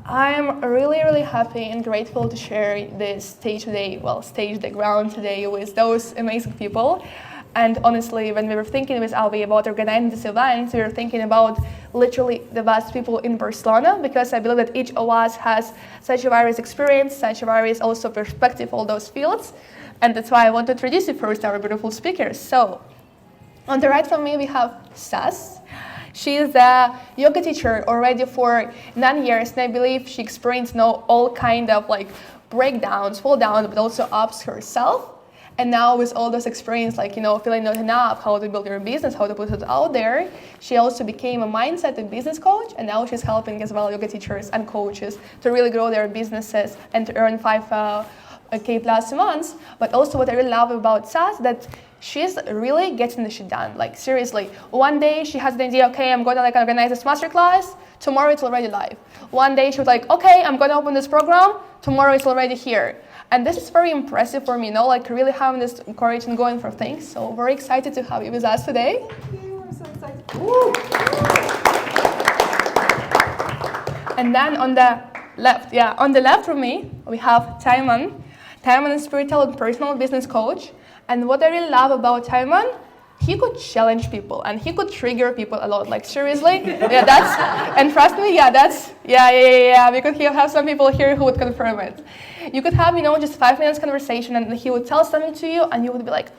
I'm really, really happy and grateful to share this stage today, the ground today with those amazing people. And honestly, when we were thinking with Albi about organizing this event, we were thinking about literally the best people in Barcelona, because I believe that each of us has such a various experience, such a various also perspective, all those fields. And that's why I want to introduce you first, our beautiful speakers. So, on the right from me, we have Sas. She is a yoga teacher already for 9 years, and I believe she experienced all kind of breakdowns, fall downs, but also ups herself. And now with all this experience, feeling not enough, how to build your business, how to put it out there, she also became a mindset and business coach, and now she's helping as well yoga teachers and coaches to really grow their businesses and to earn 5K plus a month. But also what I really love about Sas, that she's really getting the shit done. Seriously, one day she has the idea, okay, I'm gonna organize this masterclass, tomorrow it's already live. One day she was like, okay, I'm gonna open this program, tomorrow it's already here. And this is very impressive for me, really having this courage and going for things. So very excited to have you with us today. Thank you, I'm so excited. Woo. And then on the left from me, we have Taiman. Taiman is spiritual and personal business coach. And what I really love about Taiman, he could challenge people and he could trigger people a lot. Seriously, and trust me, because he have some people here who would confirm it. You could have, just 5 minutes conversation, and he would tell something to you, and you would be like,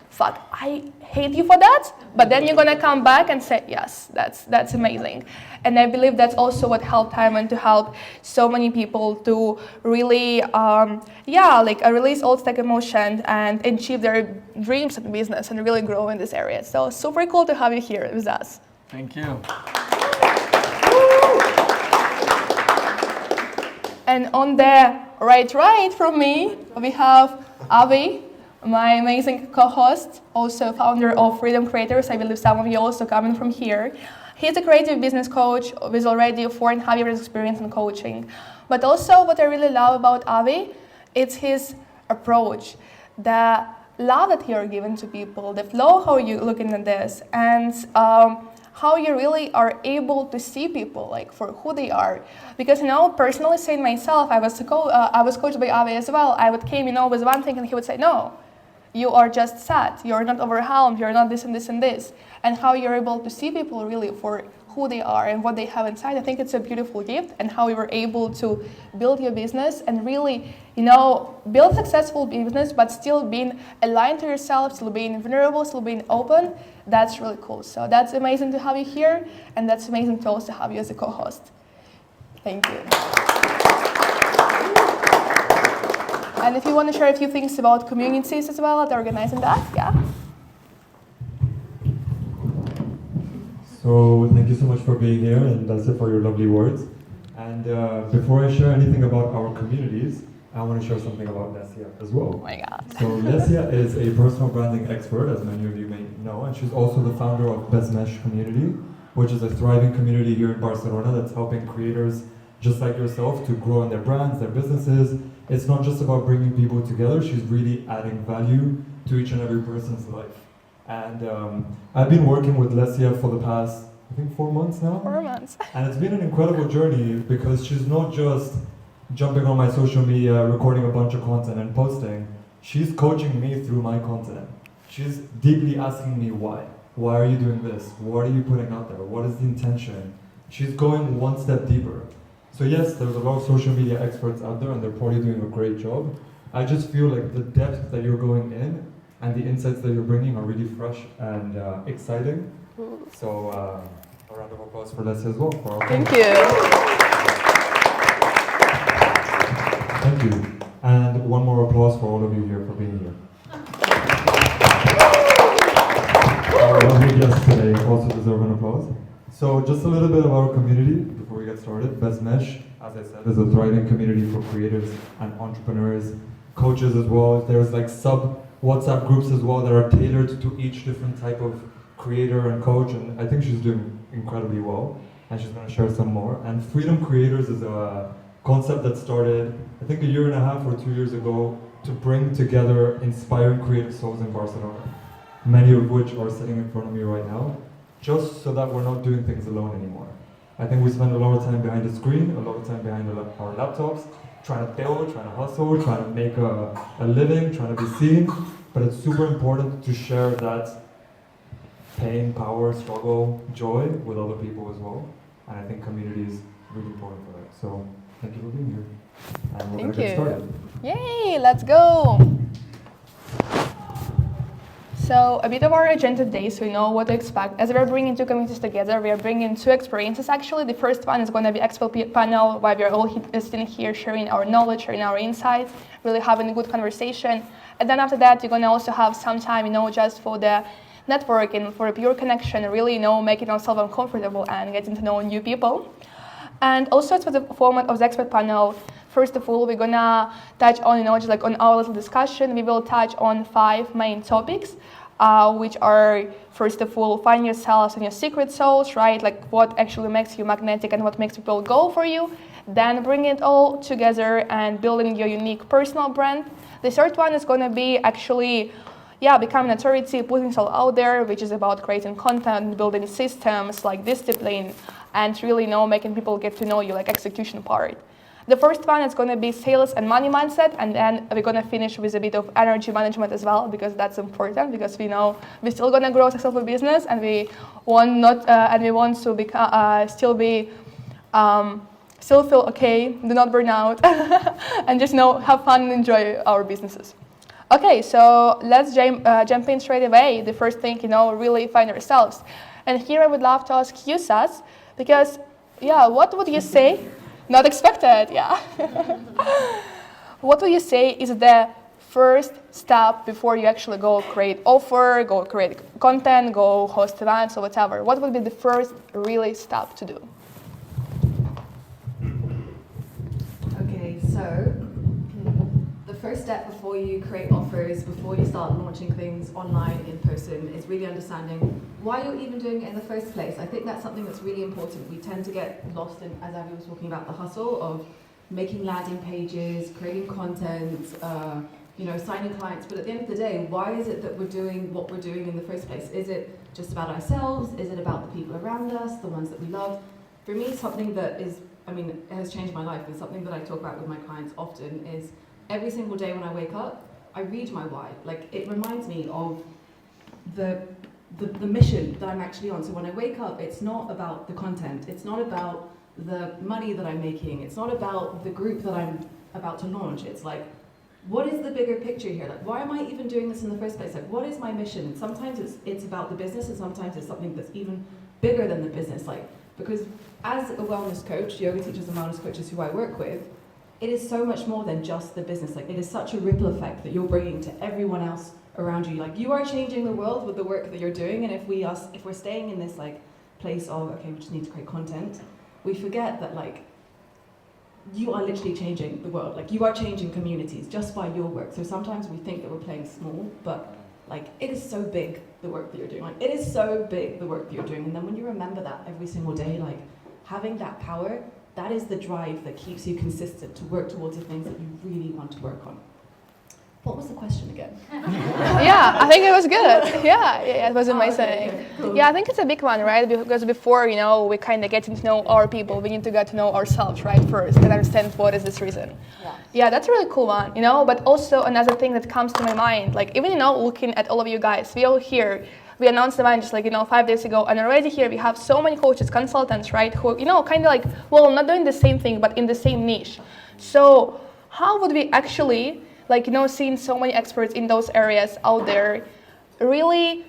fuck, I hate you for that, but then you're gonna come back and say, yes, that's amazing. And I believe that's also what helped Taiman to help so many people to really, release all stack emotion and achieve their dreams in business and really grow in this area. So super cool to have you here with us. Thank you. And on the right from me, we have Avi, my amazing co-host, also founder of Freedom Creators. I believe some of you also coming from here. He's a creative business coach with already 4.5 years experience in coaching. But also what I really love about Avi, it's his approach, the love that you're giving to people, the flow how you're looking at this, and how you really are able to see people for who they are. Because personally saying myself, I was coached by Avi as well. I would came with one thing, and he would say, no, you are just sad, you're not overwhelmed, you're not this and this and this. And how you're able to see people really for who they are and what they have inside. I think it's a beautiful gift, and how you were able to build your business and really, build successful business, but still being aligned to yourself, still being vulnerable, still being open. That's really cool. So that's amazing to have you here, and that's amazing to also have you as a co-host. Thank you. And if you want to share a few things about communities as well, at organizing that, yeah. So thank you so much for being here, and that's it for your lovely words. And before I share anything about our communities, I want to share something about Lesia as well. Oh my God. So Lesia is a personal branding expert, as many of you may know, and she's also the founder of Best Mesh Community, which is a thriving community here in Barcelona that's helping creators just like yourself to grow in their brands, their businesses. It's not just about bringing people together, she's really adding value to each and every person's life. And I've been working with Lesia for the past, I think 4 months now. 4 months. And it's been an incredible journey, because she's not just jumping on my social media, recording a bunch of content and posting. She's coaching me through my content. She's deeply asking me why. Why are you doing this? What are you putting out there? What is the intention? She's going one step deeper. So yes, there's a lot of social media experts out there, and they're probably doing a great job. I just feel like the depth that you're going in and the insights that you're bringing are really fresh and exciting. So a round of applause for Lesia as well. Thank you. Thank you. And one more applause for all of you here for being here. Our lovely guests today also deserve an applause. So just a little bit about our community before we get started. Best Mesh, as I said, is a thriving community for creators and entrepreneurs, coaches as well. There's sub WhatsApp groups as well that are tailored to each different type of creator and coach, and I think she's doing incredibly well, and she's going to share some more. And Freedom Creators is a concept that started, I think, 1.5 or 2 years ago to bring together inspiring creative souls in Barcelona, many of which are sitting in front of me right now, just so that we're not doing things alone anymore. I think we spend a lot of time behind the screen, a lot of time behind our laptops, trying to build, trying to hustle, trying to make a living, trying to be seen. But it's super important to share that pain, power, struggle, joy with other people as well. And I think community is really important for that. So thank you for being here. And we're going to get started. Yay, let's go. So a bit of our agenda today, so you know what to expect. As we're bringing two communities together, we are bringing two experiences actually. The first one is going to be expert panel, where we're all sitting here sharing our knowledge, sharing our insights, really having a good conversation. And then after that, you're going to also have some time, you know, just for the networking, for a pure connection, really, you know, making ourselves uncomfortable and getting to know new people. And also as for the format of the expert panel, first of all, we're gonna touch on, you know, just like on our little discussion, we will touch on 5 main topics, which are, first of all, find yourselves and your secret sauce, right? Like what actually makes you magnetic and what makes people go for you. Then bring it all together and building your unique personal brand. The third one is gonna be actually, becoming an authority, putting yourself out there, which is about creating content, building systems like discipline, and really, you know, making people get to know you, like execution part. The first one is going to be sales and money mindset, and then we're going to finish with a bit of energy management as well, because that's important, because we know we're still going to grow a successful business, and we want to become, still feel okay, do not burn out, and just, you know, have fun and enjoy our businesses. Okay, so let's jump in straight away. The first thing, you know, really find ourselves. And here I would love to ask you, Sas, because, what would you say? Not expected, What would you say is the first step before you actually go create offer, go create content, go host events or whatever? What would be the first really step to do? Okay, so the first step before you create offers, before you start launching things online, in person, is really understanding why you're even doing it in the first place. I think that's something that's really important. We tend to get lost in, as Avi was talking about, the hustle of making landing pages, creating content, signing clients. But at the end of the day, why is it that we're doing what we're doing in the first place? Is it just about ourselves? Is it about the people around us, the ones that we love? For me, something that is, it has changed my life, and something that I talk about with my clients often is every single day when I wake up, I read my why. Like, it reminds me of the mission that I'm actually on. So when I wake up, it's not about the content. It's not about the money that I'm making. It's not about the group that I'm about to launch. It's like, what is the bigger picture here? Like, why am I even doing this in the first place? Like, what is my mission? And sometimes it's about the business, and sometimes it's something that's even bigger than the business. Like, because as a wellness coach, yoga teachers and wellness coaches who I work with, it is so much more than just the business. Like, it is such a ripple effect that you're bringing to everyone else around you. Like, you are changing the world with the work that you're doing, and if we're staying in this like place of, okay, we just need to create content, we forget that like you are literally changing the world. Like, you are changing communities just by your work. So sometimes we think that we're playing small, but like, it is so big, the work that you're doing. Like, it is so big, the work that you're doing. And then when you remember that every single day, like, having that power, that is the drive that keeps you consistent to work towards the things that you really want to work on. What was the question again? I think it was good. It was amazing. Okay, cool. Yeah, I think it's a big one, right? Because before, we kind of getting to know our people, we need to get to know ourselves, right, first, and understand what is this reason. Yeah, that's a really cool one, but also another thing that comes to my mind, like, even, looking at all of you guys, we all here, we announced the event just 5 days ago, and already here we have so many coaches, consultants, right, who, kind of not doing the same thing, but in the same niche. So how would we actually, seeing so many experts in those areas out there, really,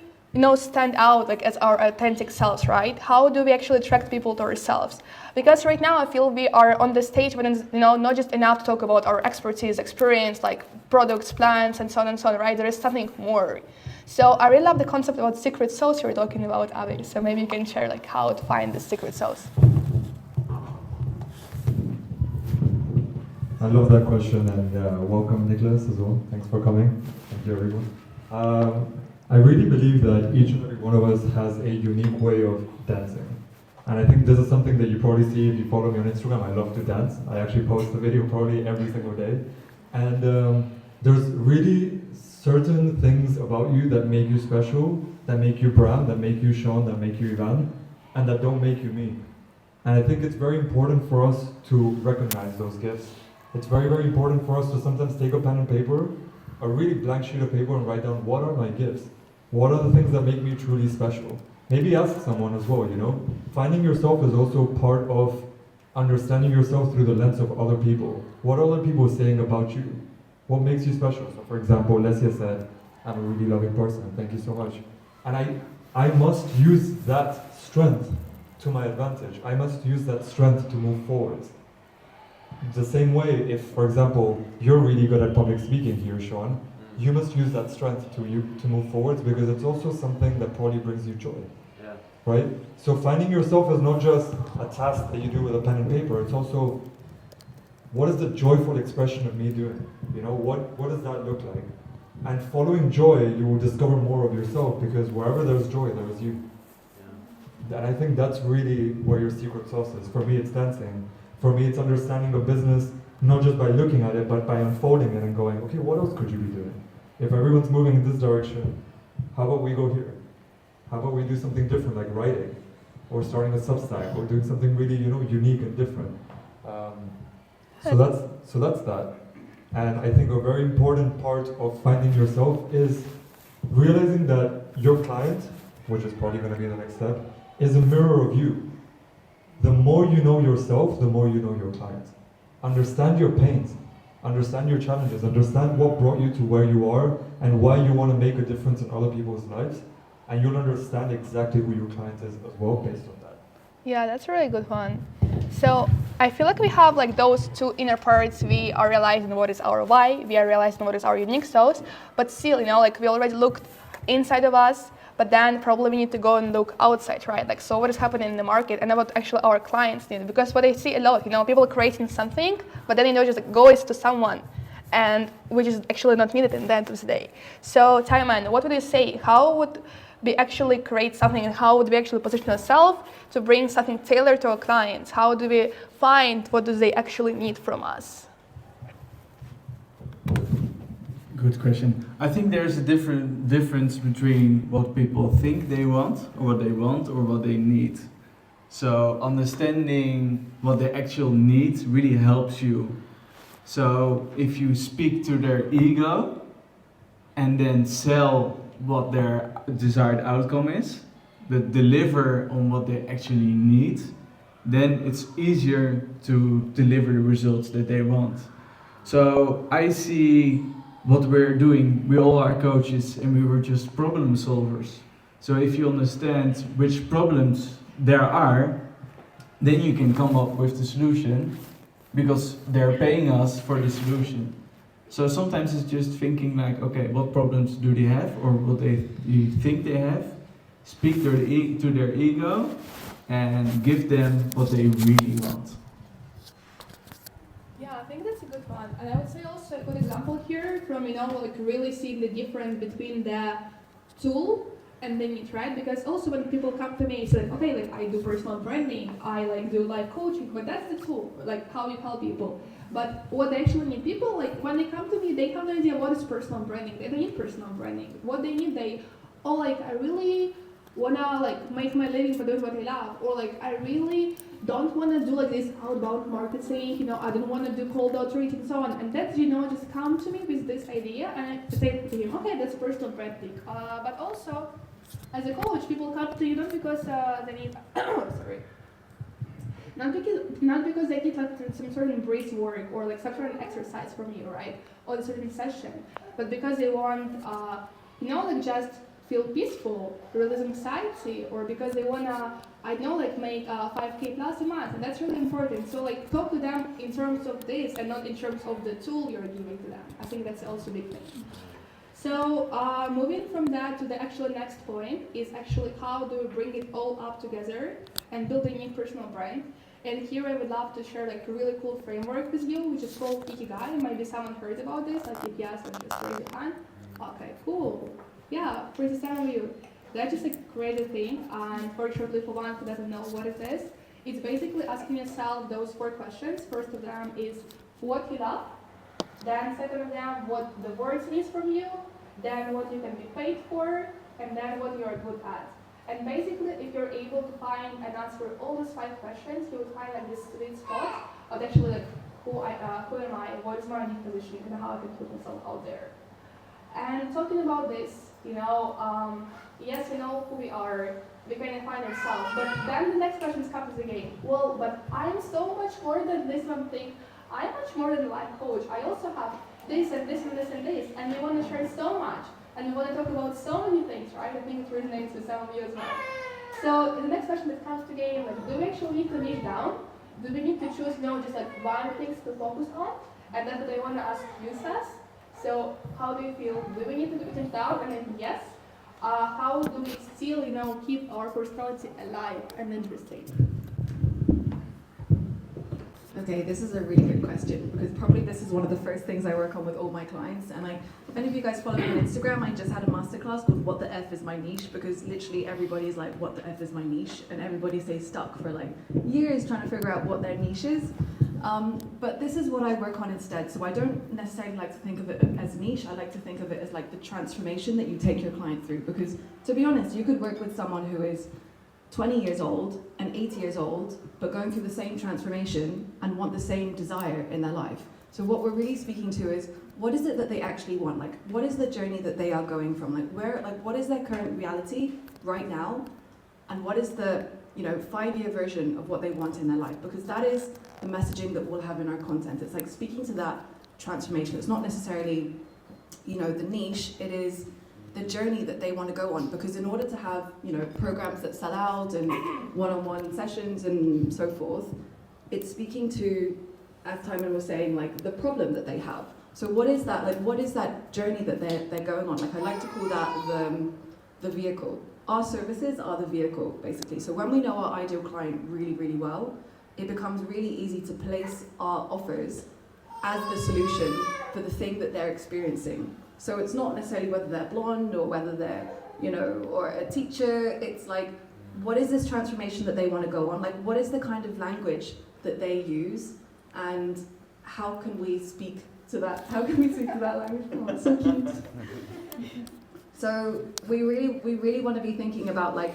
stand out, as our authentic selves, right? How do we actually attract people to ourselves? Because right now I feel we are on the stage when it's, not just enough to talk about our expertise, experience, like products, plans, and so on, right? There is something more. So I really love the concept about secret sauce you were talking about, Avi. So maybe you can share how to find the secret sauce. I love that question, and welcome, Nicholas, as well. Thanks for coming. Thank you, everyone. I really believe that each and every one of us has a unique way of dancing. And I think this is something that you probably see if you follow me on Instagram. I love to dance. I actually post a video probably every single day. And there's really certain things about you that make you special, that make you brand, that make you Sean, that make you Ivan, and that don't make you me. And I think it's very important for us to recognize those gifts. It's very, very important for us to sometimes take a pen and paper, a really blank sheet of paper, and write down what are my gifts? What are the things that make me truly special? Maybe ask someone as well, you know? Finding yourself is also part of understanding yourself through the lens of other people. What are other people saying about you? What makes you special? So for example, Lesia said, I'm a really loving person, thank you so much. And I must use that strength to my advantage. I must use that strength to move forward. The same way, if, for example, you're really good at public speaking here, Sean, you must use that strength to move forward, because it's also something that probably brings you joy. Yeah. Right? So finding yourself is not just a task that you do with a pen and paper, it's also, what is the joyful expression of me doing? You know, what does that look like? And following joy, you will discover more of yourself, because wherever there's joy, there is you. Yeah. And I think that's really where your secret sauce is. For me, it's dancing. For me, it's understanding a business, not just by looking at it, but by unfolding it and going, okay, what else could you be doing? If everyone's moving in this direction, how about we go here? How about we do something different, like writing, or starting a Substack, or doing something really, you know, unique and different. So that's that. And I think a very important part of finding yourself is realizing that your client, which is probably going to be the next step, is a mirror of you. The more you know yourself, the more you know your client. Understand your pains, understand your challenges, understand what brought you to where you are and why you want to make a difference in other people's lives, and you'll understand exactly who your client is as well based on that. Yeah, that's a really good one. So I feel like we have like those two inner parts. We are realizing what is our why, we are realizing what is our unique source, but still, you know, like we already looked inside of us, but then probably we need to go and look outside, right? Like, so what is happening in the market and what actually our clients need? Because what I see a lot, you know, people creating something, but then, you know, just like goes to someone, and which is actually not needed in the end of the day. So, Taiman, what would you say? How would we actually create something, and how would we actually position ourselves to bring something tailored to our clients? How do we find what do they actually need from us? Good question. I think there's a difference between what people think they want, or what they need. So understanding what they actually need really helps you. So if you speak to their ego and then sell what their desired outcome is, but deliver on what they actually need, then it's easier to deliver the results that they want. So I see what we're doing, we all are coaches and we were just problem solvers. So if you understand which problems there are, then you can come up with the solution, because they're paying us for the solution. So sometimes it's just thinking like, okay, what problems do they have, or what you think they have, speak to their ego and give them what they really want. Yeah, I think that's a good one. And I would say also a good example here from, you know, like really seeing the difference between the tool and the need, right? Because also when people come to me, it's like, okay, like I do personal branding, I like do life coaching, but that's the tool, like how you help people. But what they actually need, people, like when they come to me, they have no idea what is personal branding. They don't need personal branding. What they need, like I really wanna like make my living for doing what I love, or like I really don't want to do like this outbound marketing, you know, I don't want to do cold outreach and so on. And that's, you know, just come to me with this idea and I say to him, okay, that's personal branding. But also, as a coach, people come to you not because they need, sorry, not because they need like some sort of breath work or like some sort of exercise from you, right, or a certain session, but because they want, you know, like just feel peaceful, release anxiety, or because they wanna, I know, like make 5K plus a month, and that's really important. So like talk to them in terms of this and not in terms of the tool you're giving to them. I think that's also a big thing. So moving from that to the actual next point is actually how do we bring it all up together and build a new personal brand. And here I would love to share like a really cool framework with you, which is called Ikigai. Maybe someone heard about this, like if yes, then just raise your hand. Okay, cool. Yeah, for some of you. That's just a great thing, and fortunately for one who doesn't know what it is, it's basically asking yourself those 4 questions. First of them is what you love, then second of them what the world needs from you, then what you can be paid for, and then what you are good at. And basically, if you're able to find and answer all those 5 questions, you will find like this sweet spot of actually like who am I, what is my unique positioning, and how I can put myself out there. And talking about this, yes, we know who we are, we can define ourselves, but then the next question comes again. Well, but I'm so much more than this one thing. I'm much more than a life coach. I also have this and this and this and this, and we want to share so much, and we want to talk about so many things, right? I think it resonates with some of you as well. So the next question that comes to game, like, do we actually need to niche down? Do we need to choose, just like one things to focus on? And that's what I want to ask you, Sas. So how do you feel? Do we need to niche down? And then yes. How do we still, keep our personality alive and interesting? Okay, this is a really good question because probably this is one of the first things I work on with all my clients. And if any of you guys follow me on Instagram, I just had a masterclass called What the F is My Niche, because literally everybody's like, what the F is my niche? And everybody stays stuck for like years trying to figure out what their niche is. But this is what I work on instead. So I don't necessarily like to think of it as niche. I like to think of it as like the transformation that you take your client through. Because to be honest, you could work with someone who is 20 years old and 80 years old, but going through the same transformation and want the same desire in their life. So what we're really speaking to is, what is it that they actually want? Like, what is the journey that they are going from? What is their current reality right now? And what is the 5-year version of what they want in their life? Because that is the messaging that we'll have in our content. It's like speaking to that transformation. It's not necessarily, the niche. It is the journey that they want to go on. Because in order to have, programs that sell out and one-on-one sessions and so forth, it's speaking to, as Timon was saying, like the problem that they have. So what is that? Like, what is that journey that they're going on? Like, I like to call that the vehicle. Our services are the vehicle, basically. So when we know our ideal client really, really well, it becomes really easy to place our offers as the solution for the thing that they're experiencing. So it's not necessarily whether they're blonde or whether they're, or a teacher. It's like, what is this transformation that they want to go on? Like, what is the kind of language that they use? And how can we speak to that? How can we speak to that language? Oh, it's so cute. So we really want to be thinking about like,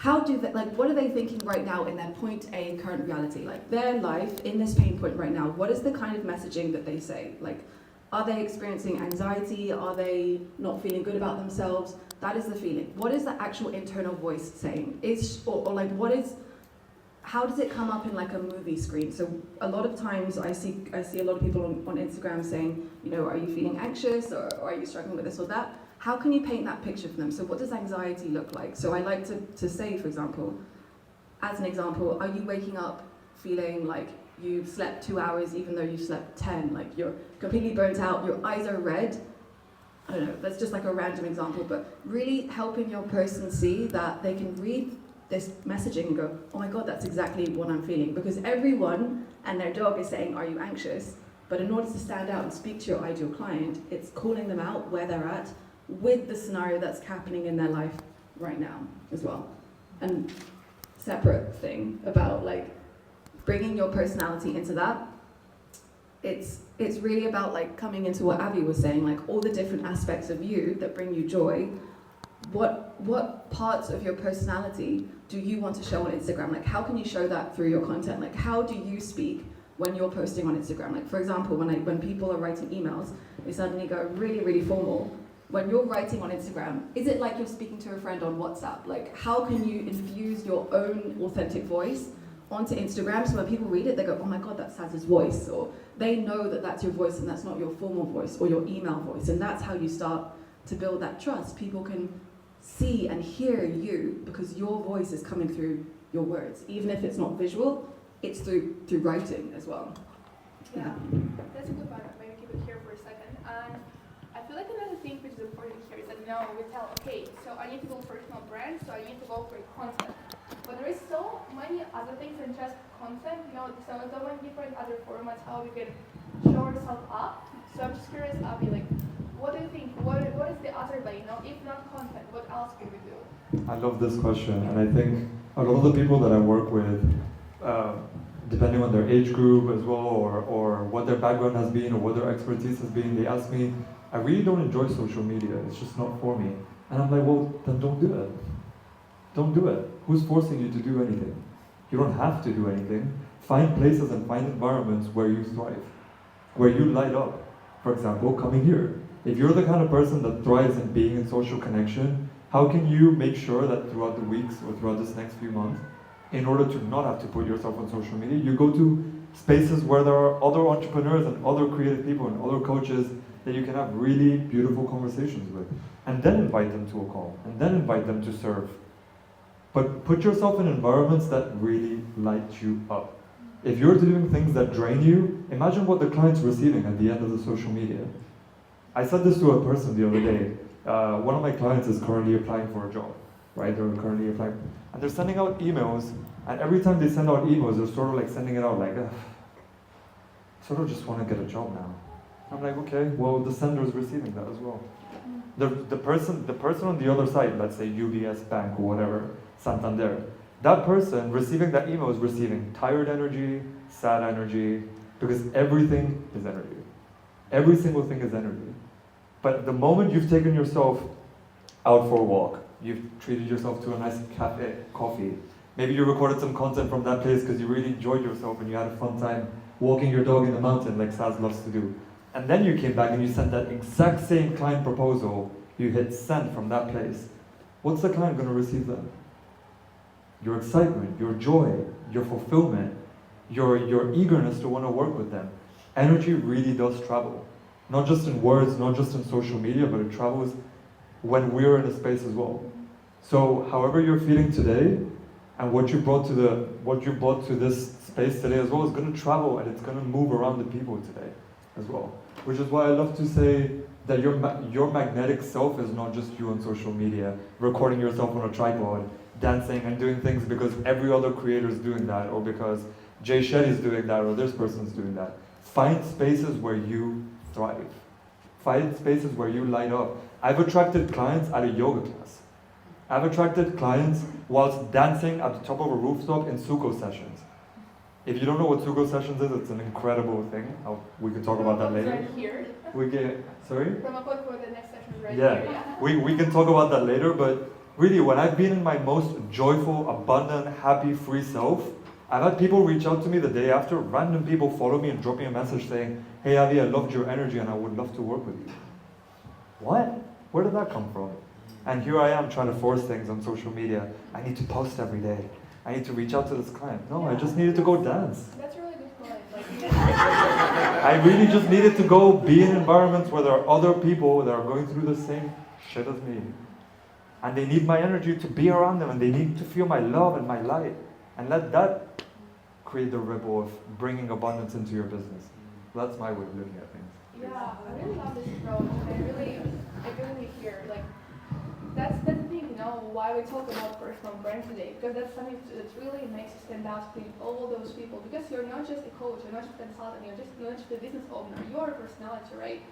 what are they thinking right now in their point A current reality? Like their life in this pain point right now, what is the kind of messaging that they say? Like, are they experiencing anxiety? Are they not feeling good about themselves? That is the feeling. What is the actual internal voice saying? How does it come up in like a movie screen? So a lot of times I see a lot of people on Instagram saying, are you feeling anxious or are you struggling with this or that? How can you paint that picture for them? So what does anxiety look like? So I like to say, for example, as an example, are you waking up feeling like you've slept 2 hours even though you've slept 10? Like you're completely burnt out, your eyes are red? I don't know, that's just like a random example, but really helping your person see that they can read this messaging and go, oh my God, that's exactly what I'm feeling. Because everyone and their dog is saying, are you anxious? But in order to stand out and speak to your ideal client, it's calling them out where they're at with the scenario that's happening in their life right now as well. And separate thing about like bringing your personality into that, it's really about like coming into what Avi was saying, like all the different aspects of you that bring you joy. What parts of your personality do you want to show on Instagram? Like how can you show that through your content? Like how do you speak when you're posting on Instagram? Like for example, when people are writing emails, they suddenly go really, really formal. When you're writing on Instagram, is it like you're speaking to a friend on WhatsApp? Like how can you infuse your own authentic voice onto Instagram so when people read it, they go, oh my God, that's Saz's voice. Or they know that that's your voice and that's not your formal voice or your email voice. And that's how you start to build that trust. People can see and hear you because your voice is coming through your words. Even if it's not visual, it's through writing as well. Yeah, that's a good one. Maybe keep it here for a second. And I feel like another thing which is important here is that we tell, okay, so I need to build personal brand, so I need to go for content. But there is so many other things than just content, so many different other formats how we can show ourselves up. So I'm just curious, Abby, like, what do you think? What is the other way? If not content, what else can we do? I love this question, and I think a lot of the people that I work with, depending on their age group as well, or what their background has been, or what their expertise has been, they ask me, I really don't enjoy social media, it's just not for me. And I'm like, well, then don't do it. don't do it. Who's forcing you to do anything? You don't have to do anything. Find places and find environments where you thrive, where you light up. For example, coming here. If you're the kind of person that thrives in being in social connection, how can you make sure that throughout the weeks or throughout this next few months, in order to not have to put yourself on social media, you go to spaces where there are other entrepreneurs and other creative people and other coaches that you can have really beautiful conversations with, and then invite them to a call, and then invite them to serve. But put yourself in environments that really light you up. If you're doing things that drain you, imagine what the client's receiving at the end of the social media. I said this to a person the other day. One of my clients is currently applying for a job, right? They're currently applying, and they're sending out emails, and every time they send out emails, they're sort of like sending it out like, sort of just want to get a job now. I'm like, okay, well, the sender is receiving that as well. The person on the other side, let's say UBS Bank or whatever, Santander, that person receiving that email is receiving tired energy, sad energy, because everything is energy. Every single thing is energy. But the moment you've taken yourself out for a walk, you've treated yourself to a nice cafe, coffee, maybe you recorded some content from that place because you really enjoyed yourself and you had a fun time walking your dog in the mountain like Saz loves to do. And then you came back and you sent that exact same client proposal, you hit send from that place. What's the client going to receive then? Your excitement, your joy, your fulfillment, your eagerness to want to work with them. Energy really does travel. Not just in words, not just in social media, but it travels when we're in a space as well. So however you're feeling today, and what you brought to this space today as well is going to travel, and it's going to move around the people today as well. Which is why I love to say that your magnetic self is not just you on social media, recording yourself on a tripod, dancing and doing things because every other creator is doing that, or because Jay Shetty is doing that, or this person's doing that. Find spaces where you thrive. Find spaces where you light up. I've attracted clients at a yoga class. I've attracted clients whilst dancing at the top of a rooftop in Suko sessions. If you don't know what Suko sessions is, it's an incredible thing. We can talk about that later. Right here. Sorry? From a point for the next session is right Yeah, here. Yeah. we can talk about that later, but really, when I've been in my most joyful, abundant, happy, free self, I've had people reach out to me the day after, random people follow me and drop me a message saying, hey Avi, I loved your energy and I would love to work with you. What? Where did that come from? And here I am trying to force things on social media. I need to post every day. I need to reach out to this client. No, I just needed to go dance. That's a really good point. I really just needed to go be in environments where there are other people that are going through the same shit as me. And they need my energy to be around them, and they need to feel my love and my light. And let that create the ripple of bringing abundance into your business. That's my way of looking at things. Yeah, I really love this approach. I really hear, like, that's the thing, you know, why we talk about personal brand today, because that's something that really makes you stand out to all those people, because you're not just a coach, you're not just a consultant, you're not just a business owner, you're a personality, right?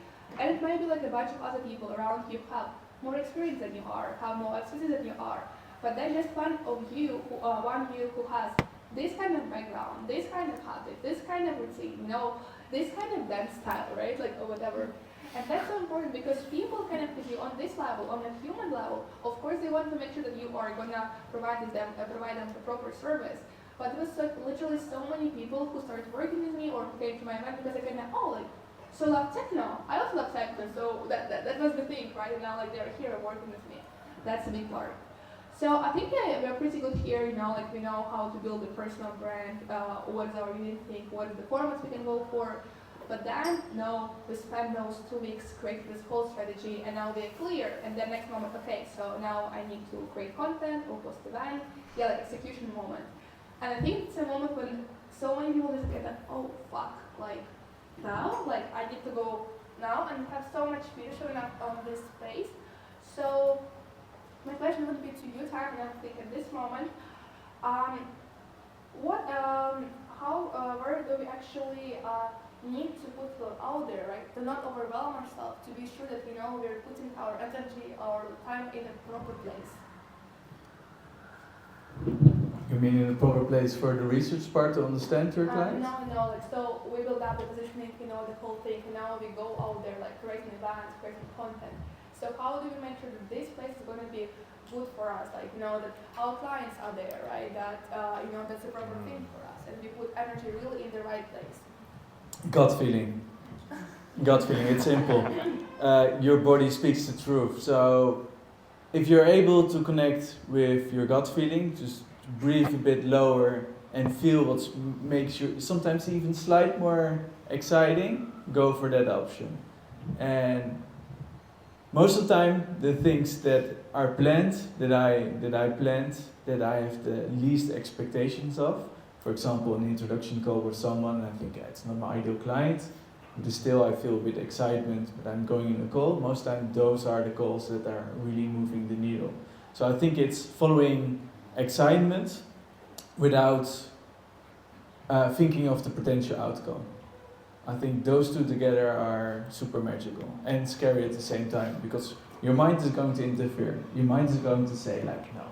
And it might be like a bunch of other people around you have more experience than you are, have more expertise than you are, but then just one you who has this kind of background, this kind of habit, this kind of routine, you know, this kind of dance style, right, like, or whatever. And that's so important because people connect with you on this level, on a human level. Of course, they want to make sure that you are gonna provide them the proper service. But there was like literally so many people who started working with me or who came to my event because they kind of, so love techno. I also love techno, so that was the thing, right? And now like they're here working with me. That's a big part. So I think we're pretty good here, you know, like we know how to build a personal brand, what is our unique thing, what is the formats we can go for. But then, we spend those 2 weeks creating this whole strategy, and now we're clear. And then next moment, okay, so now I need to create content or post event, like execution moment. And I think it's a moment when so many people just get that, oh fuck, like now, like I need to go now and have so much fear showing up on this space. So my question would be to you, Tarek, and I think at this moment, where do we actually need to put it out there, right? To not overwhelm ourselves, to be sure that we're putting our energy, our time in a proper place. You mean in a proper place for the research part to understand your clients? No, like so we build up the positioning, the whole thing, and now we go out there like creating events, creating content. So how do we make sure that this place is going to be good for us, like, you know, that our clients are there, right? That, you know, that's a proper thing for us, and we put energy really in the right place. Gut feeling. Gut feeling, it's simple. Your body speaks the truth. So if you're able to connect with your gut feeling, just breathe a bit lower and feel what makes you sometimes even slight more exciting, go for that option. And most of the time, the things that are planned, that I have the least expectations of. For example, an introduction call with someone, I think it's not my ideal client, but still I feel a bit excitement, but I'm going in a call. Most of the time, those are the calls that are really moving the needle. So I think it's following excitement without thinking of the potential outcome. I think those two together are super magical and scary at the same time, because your mind is going to interfere. Your mind is going to say like, no,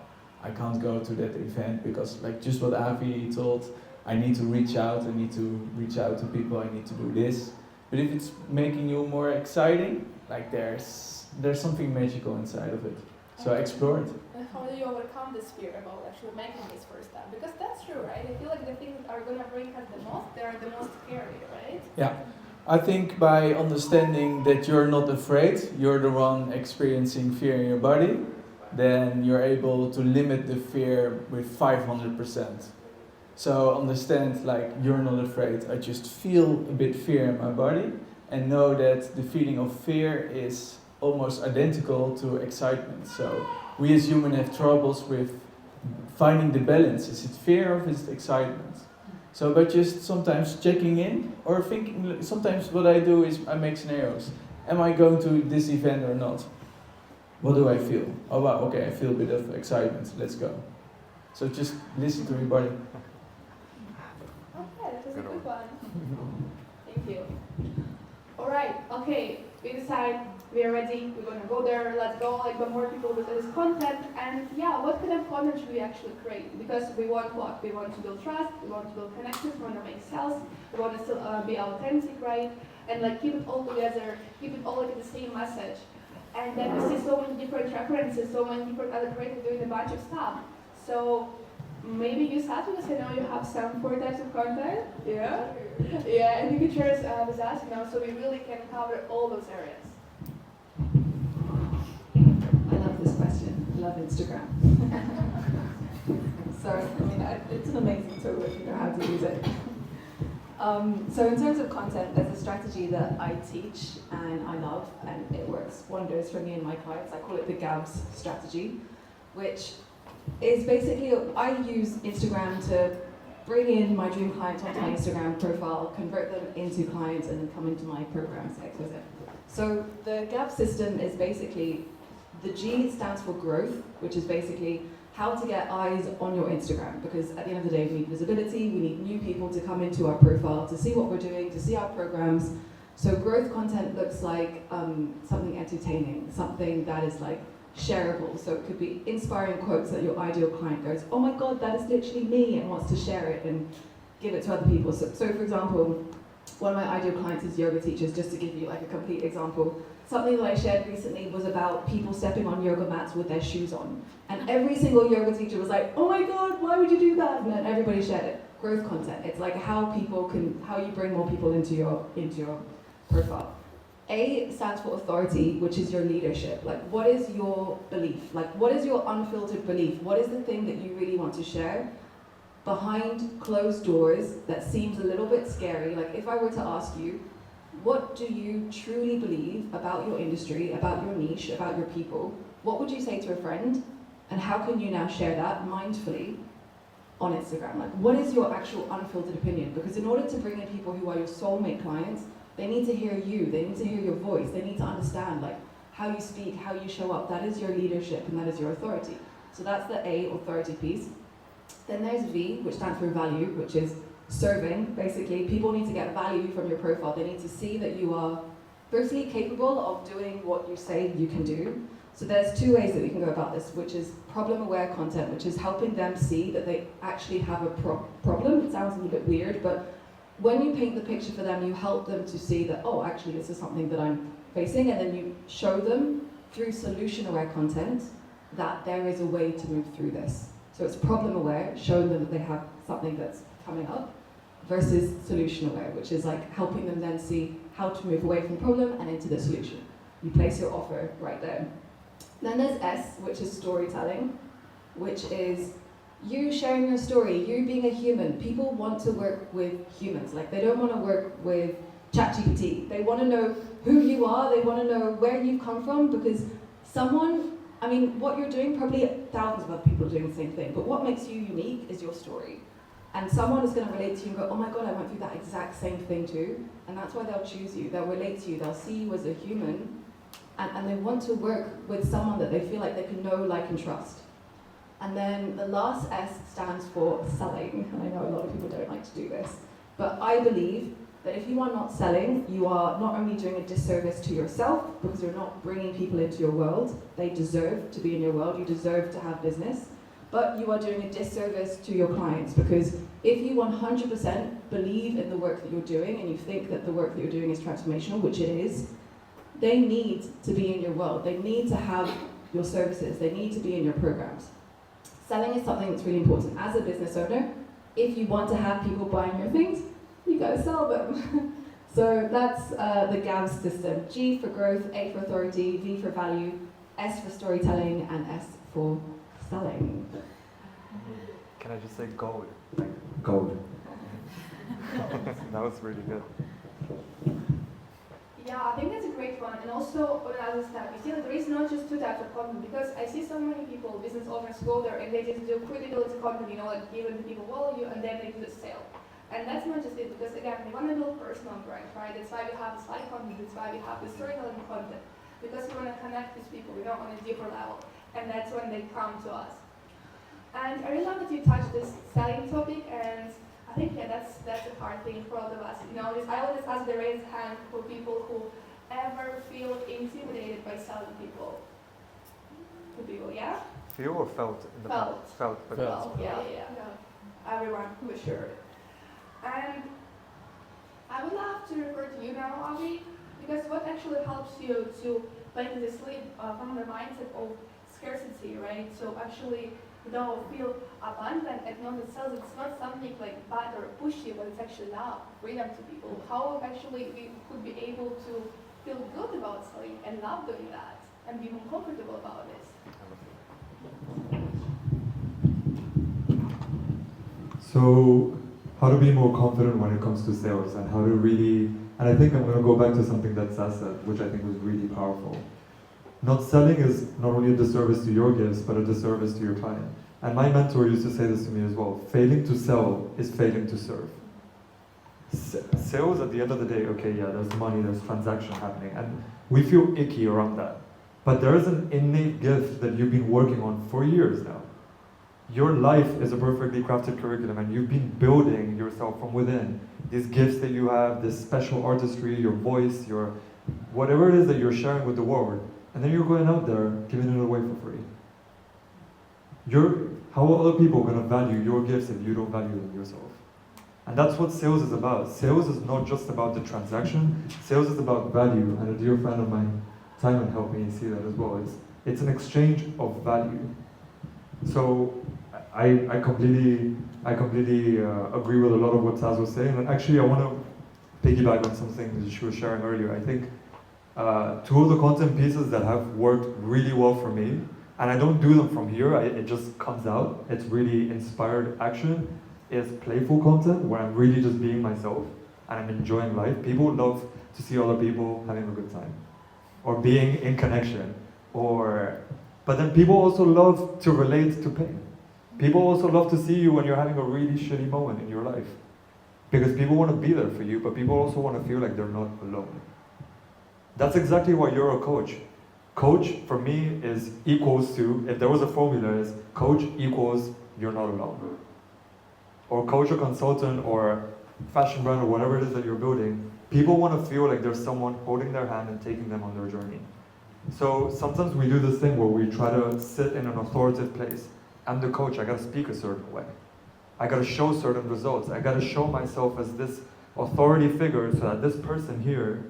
I can't go to that event because, like, just what Avi told, I need to reach out to people, I need to do this. But if it's making you more exciting, like there's something magical inside of it. So explore it. And how do you overcome this fear about actually making this first step? Because that's true, right? I feel like the things that are gonna bring us the most, they are the most scary, right? Yeah. I think by understanding that you're not afraid, you're the one experiencing fear in your body, then you're able to limit the fear with 500%. So understand, like, you're not afraid. I just feel a bit fear in my body, and know that the feeling of fear is almost identical to excitement. So we as humans have troubles with finding the balance. Is it fear or is it excitement? So by just sometimes checking in or thinking, sometimes what I do is I make scenarios. Am I going to this event or not? What do I feel? Oh wow, okay, I feel a bit of excitement, let's go. So just listen to your body. Okay, that was a good one. Thank you. All right, okay, we decide we are ready, we're gonna go there, let's go, like, but more people with this content. And yeah, what kind of content should we actually create? Because we want what? We want to build trust, we want to build connections, we want to make sales, we want to still be authentic, right? And like keep it all together, keep it all like the same message. And then we see so many different references, so many different other creators doing a bunch of stuff. So maybe you start, because I know you have some 4 types of content. Yeah? Yeah, and you can share with us, you know, so we really can cover all those areas. I love this question. I love Instagram. So, I mean, it's an amazing tool if you know how to use it. So in terms of content, there's a strategy that I teach and I love, and it works wonders for me and my clients. I call it the GABS strategy, which is basically, I use Instagram to bring in my dream clients onto my Instagram profile, convert them into clients, and then come into my programs, XYZ. So the GABS system is basically, the G stands for growth, which is basically how to get eyes on your Instagram, because at the end of the day, we need visibility, we need new people to come into our profile, to see what we're doing, to see our programs. So growth content looks like something entertaining, something that is like shareable. So it could be inspiring quotes that your ideal client goes, oh my God, that is literally me, and wants to share it and give it to other people. So for example, one of my ideal clients is yoga teachers, just to give you like a complete example. Something that I shared recently was about people stepping on yoga mats with their shoes on. And every single yoga teacher was like, oh my God, why would you do that? And then everybody shared it. Growth content. It's like how you bring more people into your profile. A stands for authority, which is your leadership. Like, what is your belief? Like, what is your unfiltered belief? What is the thing that you really want to share behind closed doors that seems a little bit scary? Like, if I were to ask you, what do you truly believe about your industry, about your niche, about your people? What would you say to a friend? And how can you now share that mindfully on Instagram? Like, what is your actual unfiltered opinion? Because in order to bring in people who are your soulmate clients, they need to hear you, they need to hear your voice, they need to understand like how you speak, how you show up. That is your leadership and that is your authority. So that's the A, authority piece. Then there's V, which stands for value, which is serving. Basically, people need to get value from your profile. They need to see that you are firstly capable of doing what you say you can do. So there's 2 ways that we can go about this, which is problem-aware content, which is helping them see that they actually have a problem. It sounds a little bit weird, but when you paint the picture for them, you help them to see that, oh, actually this is something that I'm facing, and then you show them through solution-aware content, that there is a way to move through this. So it's problem aware, showing them that they have something that's coming up, versus solution aware, which is like helping them then see how to move away from the problem and into the solution. You place your offer right there. Then there's S, which is storytelling, which is you sharing your story, you being a human. People want to work with humans. Like, they don't want to work with ChatGPT. They want to know who you are, they want to know where you've come from, because someone, I mean, what you're doing, probably thousands of other people are doing the same thing, but what makes you unique is your story. And someone is going to relate to you and go, oh my God, I went through that exact same thing too. And that's why they'll choose you, they'll relate to you, they'll see you as a human, and they want to work with someone that they feel like they can know, like, and trust. And then the last S stands for selling. And I know a lot of people don't like to do this, but I believe that if you are not selling, you are not only doing a disservice to yourself, because you're not bringing people into your world. They deserve to be in your world, you deserve to have business, but you are doing a disservice to your clients, because if you 100% believe in the work that you're doing and you think that the work that you're doing is transformational, which it is, they need to be in your world. They need to have your services. They need to be in your programs. Selling is something that's really important. As a business owner, if you want to have people buying your things, you gotta sell them. So that's the GAV system. G for growth, A for authority, V for value, S for storytelling, and S for selling. Can I just say gold? Gold. That was really good. Yeah, I think that's a great one. And also, another step, you see that there is not just two types of content, because I see so many people, business owners, go there and they just do credibility content, you know, like giving the people value, and then they do the sale. And that's not just it, because again, we want to build personal brand, right? That's why we have the slide content, that's why we have the storytelling content, because we want to connect with people, you know, on a deeper level. And that's when they come to us. And I really love that you touched this selling topic, and I think, yeah, that's a hard thing for all of us. You know, I always ask the raised hand for people who ever feel intimidated by selling people. To people, yeah? Feel or felt in the Felt. past? Felt. But Well, yeah. Everyone, for sure. And I would love to refer to you now, Avi, because what actually helps you to break this leap from the mindset of scarcity, right? So actually, you know, feel abundant and know that sales, it's not something like bad or pushy, but it's actually love, freedom to people. How actually we could be able to feel good about selling and love doing that and be more comfortable about this. So, how to be more confident when it comes to sales, and how to really, and I think I'm going to go back to something that Sas said, which I think was really powerful. Not selling is not only a disservice to your gifts, but a disservice to your client. And my mentor used to say this to me as well. Failing to sell is failing to serve. Sales, at the end of the day, okay, yeah, there's money, there's transaction happening, and we feel icky around that. But there is an innate gift that you've been working on for years now. Your life is a perfectly crafted curriculum, and you've been building yourself from within. These gifts that you have, this special artistry, your voice, your whatever it is that you're sharing with the world, and then you're going out there giving it away for free. How are other people going to value your gifts if you don't value them yourself? And that's what sales is about. Sales is not just about the transaction. Sales is about value. And a dear friend of mine, Simon, helped me see that as well. It's an exchange of value. So I completely agree with a lot of what Saz was saying. And actually, I want to piggyback on something that she was sharing earlier. I think two of the content pieces that have worked really well for me, and I don't do them from here, it just comes out, it's really inspired action, is playful content where I'm really just being myself and I'm enjoying life. People love to see other people having a good time or being in connection, but then people also love to relate to pain. People also love to see you when you're having a really shitty moment in your life, because people want to be there for you, but people also want to feel like they're not alone. That's exactly why you're a coach. Coach, for me, is equals to, if there was a formula, is coach equals you're not alone. Or coach or consultant or fashion brand or whatever it is that you're building, people want to feel like there's someone holding their hand and taking them on their journey. So sometimes we do this thing where we try to sit in an authoritative place. I'm the coach, I gotta speak a certain way. I gotta show certain results. I gotta show myself as this authority figure so that this person here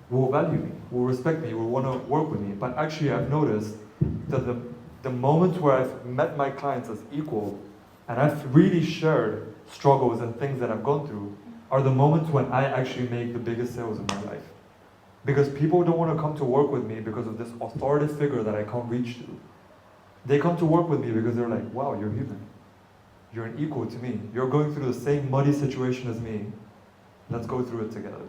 will value me, will respect me, will want to work with me. But actually, I've noticed that The moments where I've met my clients as equal and I've really shared struggles and things that I've gone through are the moments when I actually make the biggest sales in my life. Because people don't want to come to work with me because of this authoritative figure that I can't reach to. They come to work with me because they're like, wow, you're human. You're an equal to me. You're going through the same muddy situation as me. Let's go through it together.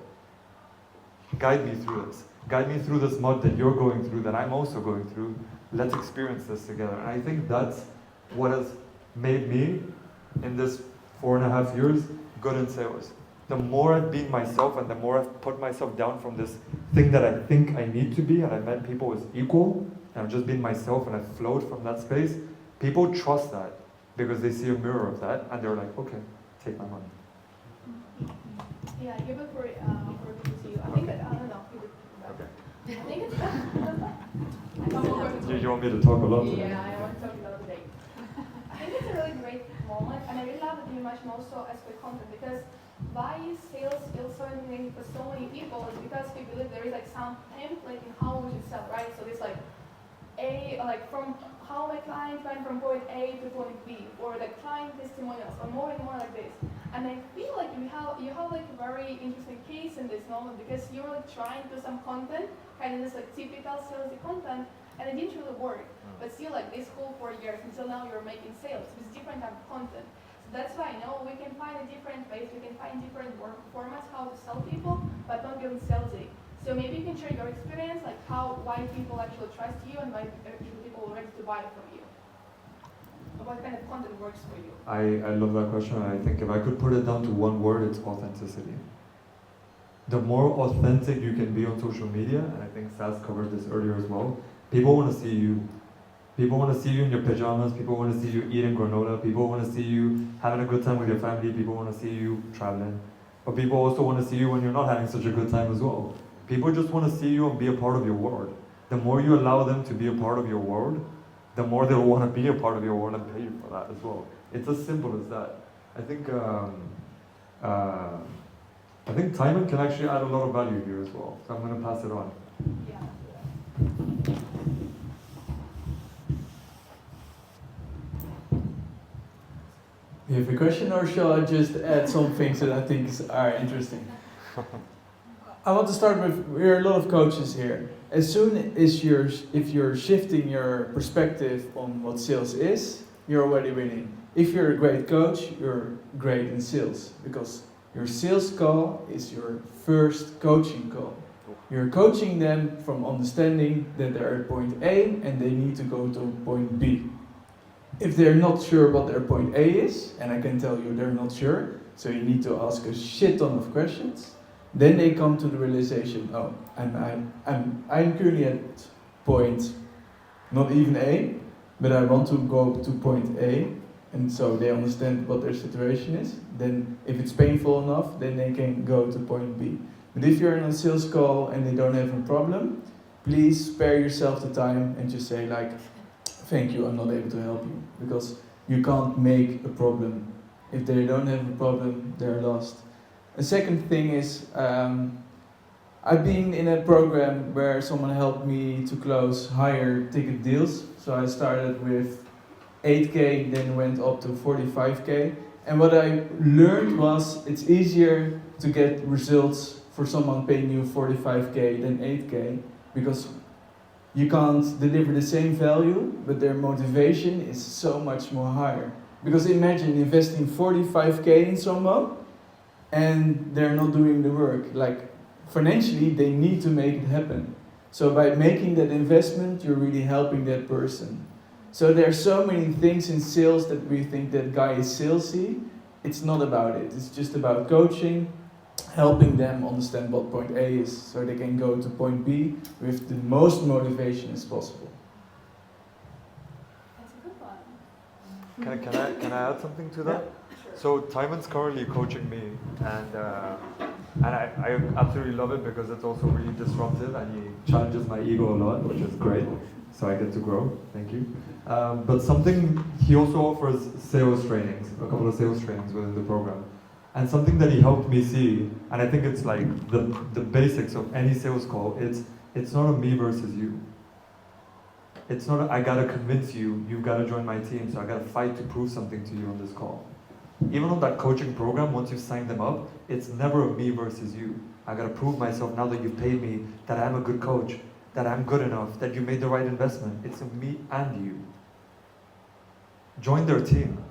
Guide me through this. Guide me through this mud that you're going through, that I'm also going through. Let's experience this together. And I think that's what has made me, in this 4.5 years, good in sales. The more I've been myself and the more I've put myself down from this thing that I think I need to be, and I've met people as equal, and I've just been myself and I've flowed from that space, people trust that because they see a mirror of that and they're like, okay, take my money. Yeah, give it for people to see you. I think that, I don't know. Okay. I think it's You want me to talk a lot today? Yeah, I want to talk a lot today. I think it's a really great moment, and I really love that you much more so as for content, because why sales feels so intimidating for so many people is because we believe there is like some template in how we should sell, right? So it's like from how my client went from point A to point B, or like client testimonials, or more and more like this. And I feel like you have like a very interesting case in this moment, because you're like trying to do some content, kind of this like typical salesy content, and it didn't really work. But still, like this whole 4 years until now, you're making sales with different type of content. So that's why I know we can find a different ways, we can find different work formats how to sell people, but not being salesy. So maybe you can share your experience, like why people actually trust you and why actually people are ready to buy from you. What kind of content works for you? I love that question. I think if I could put it down to one word, it's authenticity. The more authentic you can be on social media, and I think Saz covered this earlier as well, people want to see you. People want to see you in your pajamas, people want to see you eating granola, people want to see you having a good time with your family, people want to see you traveling. But people also want to see you when you're not having such a good time as well. People just want to see you and be a part of your world. The more you allow them to be a part of your world, the more they'll want to be a part of your world and pay you for that as well. It's as simple as that. I think timing can actually add a lot of value here as well. So I'm going to pass it on. Yeah. You have a question, or shall I just add some things that I think are interesting? I want to start with, we're a lot of coaches here. As soon as if you're shifting your perspective on what sales is, you're already winning. If you're a great coach, you're great in sales, because your sales call is your first coaching call. You're coaching them from understanding that they're at point A and they need to go to point B. If they're not sure what their point A is, and I can tell you they're not sure, so you need to ask a shit ton of questions, then they come to the realization, oh, I'm currently at point, not even A, but I want to go to point A, and so they understand what their situation is. Then if it's painful enough, then they can go to point B. But if you're in a sales call and they don't have a problem, please spare yourself the time and just say like, thank you, I'm not able to help you, because you can't make a problem. If they don't have a problem, they're lost. A second thing is, I've been in a program where someone helped me to close higher ticket deals. So I started with 8K, then went up to 45K. And what I learned was it's easier to get results for someone paying you 45K than 8K, because you can't deliver the same value, but their motivation is so much more higher. Because imagine investing 45K in someone and they're not doing the work. Like financially, they need to make it happen. So by making that investment, you're really helping that person. So there are so many things in sales that we think that guy is salesy. It's not about it. It's just about coaching, helping them understand what point A is, so they can go to point B with the most motivation as possible. That's a good one. Can I add something to that? Sure. So Timon's currently coaching me, and I absolutely love it because it's also really disruptive, and he challenges my ego a lot, which is great. So I get to grow. Thank you. But something, he also offers sales trainings, a couple of sales trainings within the program. And something that he helped me see, and I think it's like the basics of any sales call, it's not a me versus you. It's not, I gotta convince you, you've gotta join my team, so I gotta fight to prove something to you on this call. Even on that coaching program, once you've signed them up, it's never a me versus you. I gotta prove myself now that you've paid me that I'm a good coach, that I'm good enough, that you made the right investment. It's a me and you. Join their team.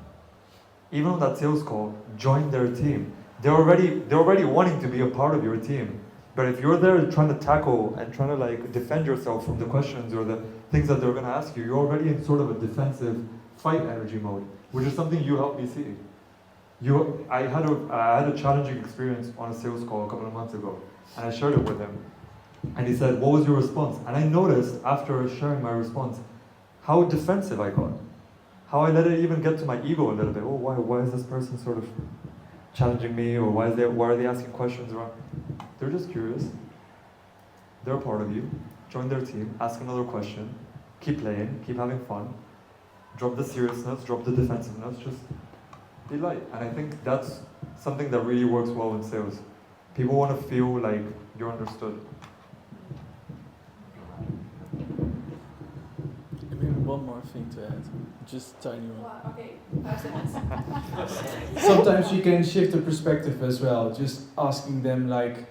Even on that sales call, join their team. They're already wanting to be a part of your team. But if you're there trying to tackle and trying to like defend yourself from the questions or the things that they're gonna ask you, you're already in sort of a defensive fight energy mode, which is something you helped me see. I had a challenging experience on a sales call a couple of months ago, and I shared it with him. And he said, "What was your response?" And I noticed after sharing my response, how defensive I got. How I let it even get to my ego a little bit. Oh, why is this person sort of challenging me, or why are they asking questions around? They're just curious. They're a part of you. Join their team, ask another question, keep playing, keep having fun. Drop the seriousness, drop the defensiveness, just be light. And I think that's something that really works well in sales. People want to feel like you're understood. Maybe one more thing to add, just tiny one. Wow, okay, 5 seconds. Sometimes you can shift the perspective as well, just asking them like,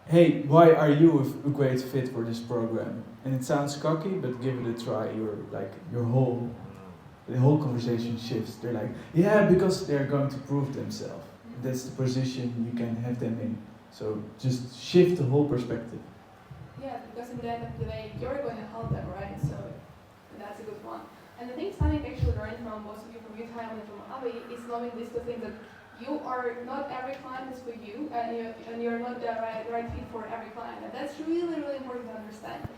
hey, why are you a great fit for this program? And it sounds cocky, but give it a try. The whole conversation shifts. They're like, yeah, because they're going to prove themselves. That's the position you can have them in. So just shift the whole perspective. Yeah, because in the end of the day, you're going to help them, right? So that's a good one. And I think something actually learned from most of you from your time and from Avi is knowing these two things, that you are not every client is for you, and you're not the right fit for every client. And that's really, really important to understand.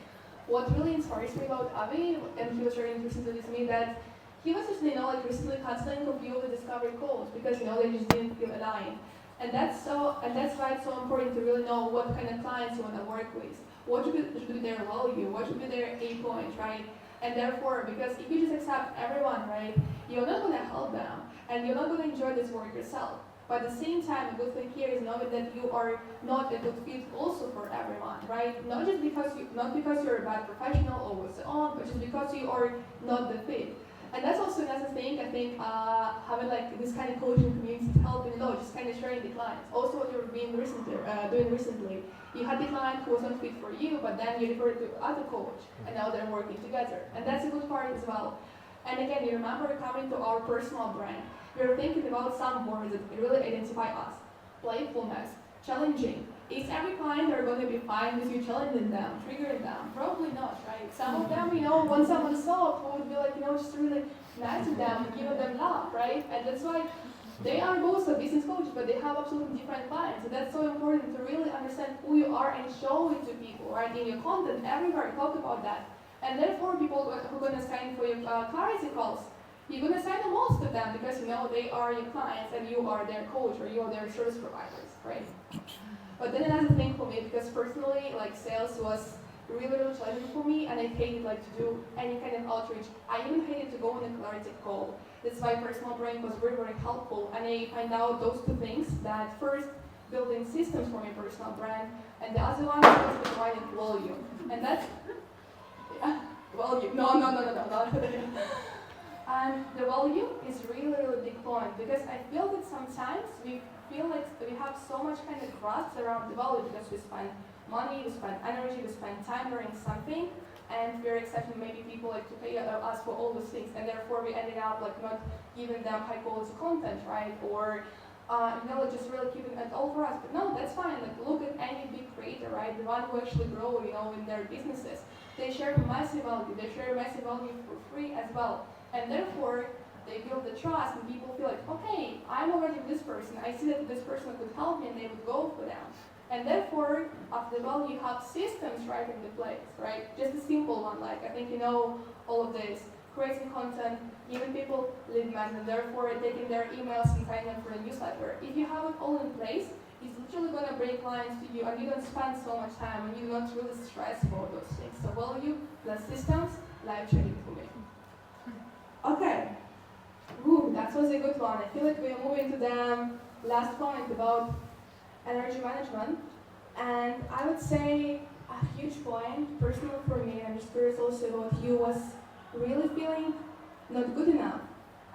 What really inspires me about Avi, and he was very interested in me, that he was just, recently canceling a few of the discovery calls because, they just didn't feel aligned. And that's why it's so important to really know what kind of clients you want to work with. What should be their value? What should be their A point, right? And therefore, because if you just accept everyone, right, you're not going to help them, and you're not going to enjoy this work yourself. But at the same time, a good thing here is knowing that you are not a good fit also for everyone, right? Not because you're a bad professional or what's on, but just because you are not the fit. And that's also another thing, I think, having like this kind of coaching community to help just kind of sharing the clients. Also what you're doing recently. You had the client who was not fit for you, but then you referred to other coach, and now they're working together. And that's a good part as well. And again, you remember coming to our personal brand. We're thinking about some words that really identify us. Playfulness, challenging. Is every client are going to be fine with you challenging them, triggering them? Probably not, right? Some of them, when someone saw it, would be like, just really nice to them, giving them love, right? And that's why they are both a business coaches, but they have absolutely different clients. And that's so important to really understand who you are and show it to people, right? In your content, everywhere, talk about that. And therefore, people who are going to sign for your clarity calls, you're going to sign the most of them because, they are your clients and you are their coach or you are their service providers, right? But then another thing for me, because personally, sales was really, really challenging for me, and I hated to do any kind of outreach. I even hated to go on a clarity call. That's why personal brand was very, very helpful. And I find out those two things, that first, building systems for my personal brand, and the other one was providing volume. And that's, volume, no. And the volume is really, really big point, because I feel that sometimes we feel like we have so much kind of grasp around the value because we spend money, we spend energy, we spend time learning something, and we're expecting maybe people to pay us for all those things, and therefore we ended up not giving them high quality content, right? Or just really keeping it all for us. But no, that's fine. Look at any big creator, right? The one who actually grow, in their businesses. They share massive value. They share massive value for free as well, and therefore they build the trust, and people feel like, okay, I'm already with this person. I see that this person could help me, and they would go for them. And therefore, after the you have systems right in the place, right? Just a simple one, I think all of this. Creating content, giving people lead magnets, and therefore taking their emails and signing them for a newsletter. If you have it all in place, it's literally going to bring clients to you, and you don't spend so much time, and you're not really stressed about those things. So value plus systems, life-changing for me. Okay. Ooh, that was a good one. I feel like we're moving to the last point about energy management. And I would say a huge point, personal for me, and I'm just curious also about you, was really feeling not good enough.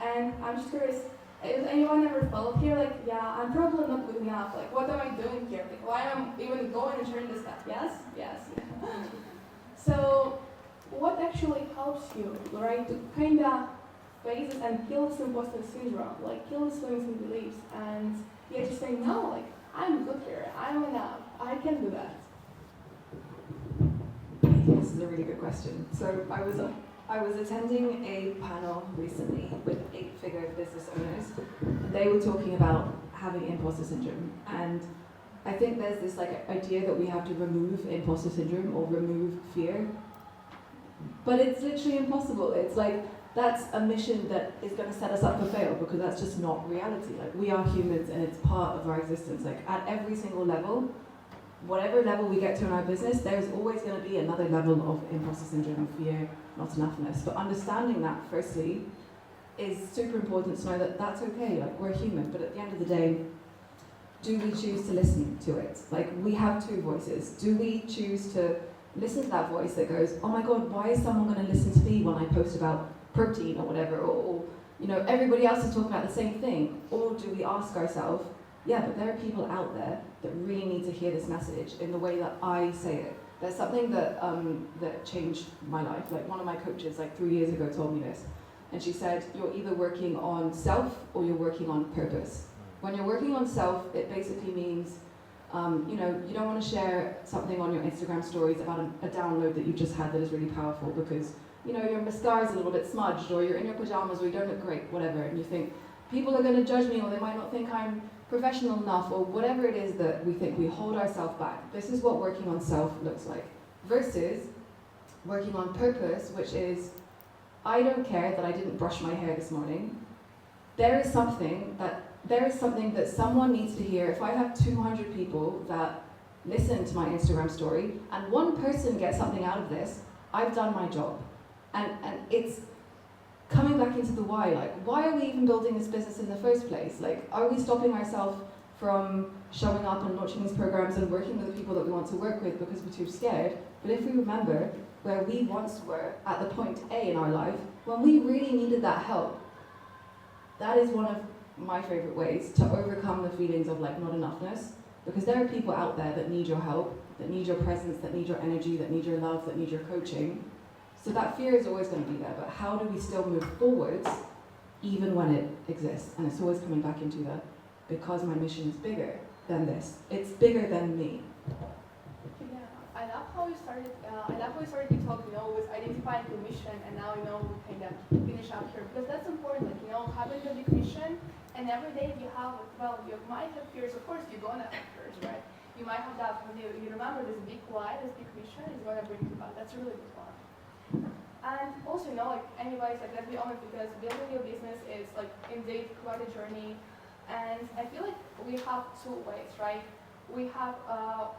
And I'm just curious, has anyone ever felt here like, yeah, I'm probably not good enough, like what am I doing here? Like why am I even going and sharing this stuff? Yes? Yes. So what actually helps you, right, to kind of face this and kill this imposter syndrome, like kill this limiting beliefs, and yeah, just saying, no, like I'm good here, I'm enough, I can do that. This is a really good question. So I was attending a panel recently with 8-figure business owners. They were talking about having imposter syndrome, and I think there's this like idea that we have to remove imposter syndrome or remove fear, but it's literally impossible. It's like that's a mission that is going to set us up for fail, because that's just not reality. Like we are humans, and it's part of our existence. Like at every single level, whatever level we get to in our business, there's always going to be another level of imposter syndrome, fear, not enoughness. But understanding that, firstly, is super important to know that that's okay. Like we're human, but at the end of the day, do we choose to listen to it? Like we have two voices. Do we choose to listen to that voice that goes, oh my God, why is someone going to listen to me when I post about protein or whatever, or you know, everybody else is talking about the same thing? Or do we ask ourselves, yeah, but there are people out there that really need to hear this message in the way that I say it. There's something that that changed my life. Like one of my coaches, like 3 years ago, told me this, and she said, you're either working on self or you're working on purpose. When you're working on self, it basically means, you know, you don't want to share something on your Instagram stories about a download that you just had that is really powerful because, you know, your mascara is a little bit smudged, or you're in your pajamas, or you don't look great, whatever, and you think, people are going to judge me, or they might not think I'm professional enough, or whatever it is that we think, we hold ourselves back. This is what working on self looks like. Versus working on purpose, which is, I don't care that I didn't brush my hair this morning. There is something that someone needs to hear. If I have 200 people that listen to my Instagram story, and one person gets something out of this, I've done my job. And it's coming back into the why, like, why are we even building this business in the first place? Like, are we stopping ourselves from showing up and launching these programs and working with the people that we want to work with because we're too scared? But if we remember where we once were at the point A in our life, when we really needed that help, that is one of my favorite ways to overcome the feelings of like not enoughness, because there are people out there that need your help, that need your presence, that need your energy, that need your love, that need your coaching. So that fear is always going to be there, but how do we still move forwards even when it exists? And it's always coming back into the, because my mission is bigger than this. It's bigger than me. Yeah, I love how you started. The talk, you know, with identifying your mission, and now you know we kind of finish up here, because that's important. Like, you know, having a big mission, and every day you have, well, you might have fears. Of course, you're gonna have fears, right? You might have that when you remember this big why, this big mission is gonna bring you back. That's a really good one. And also, you know, like, anyways, like, let's be honest, because building your business is, like, indeed quite a journey. And I feel like we have two ways, right? We have,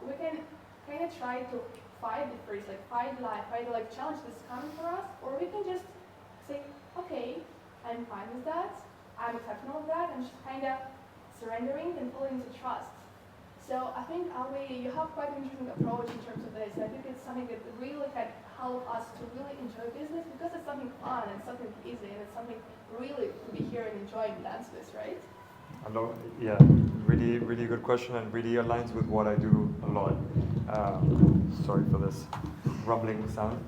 we can kind of try to fight the fears, like, fight life, fight the, like, challenge that's coming for us, or we can just say, okay, I'm fine with that, I'm accepting of that, and just kind of surrendering and falling into trust. So I think, Ali, you have quite an interesting approach in terms of this. I think it's something that really can help us to really enjoy business, because it's something fun and something easy, and it's something really to be here and enjoy and dance with, right? Yeah, really, really good question, and really aligns with what I do a lot. Sorry for this rumbling sound.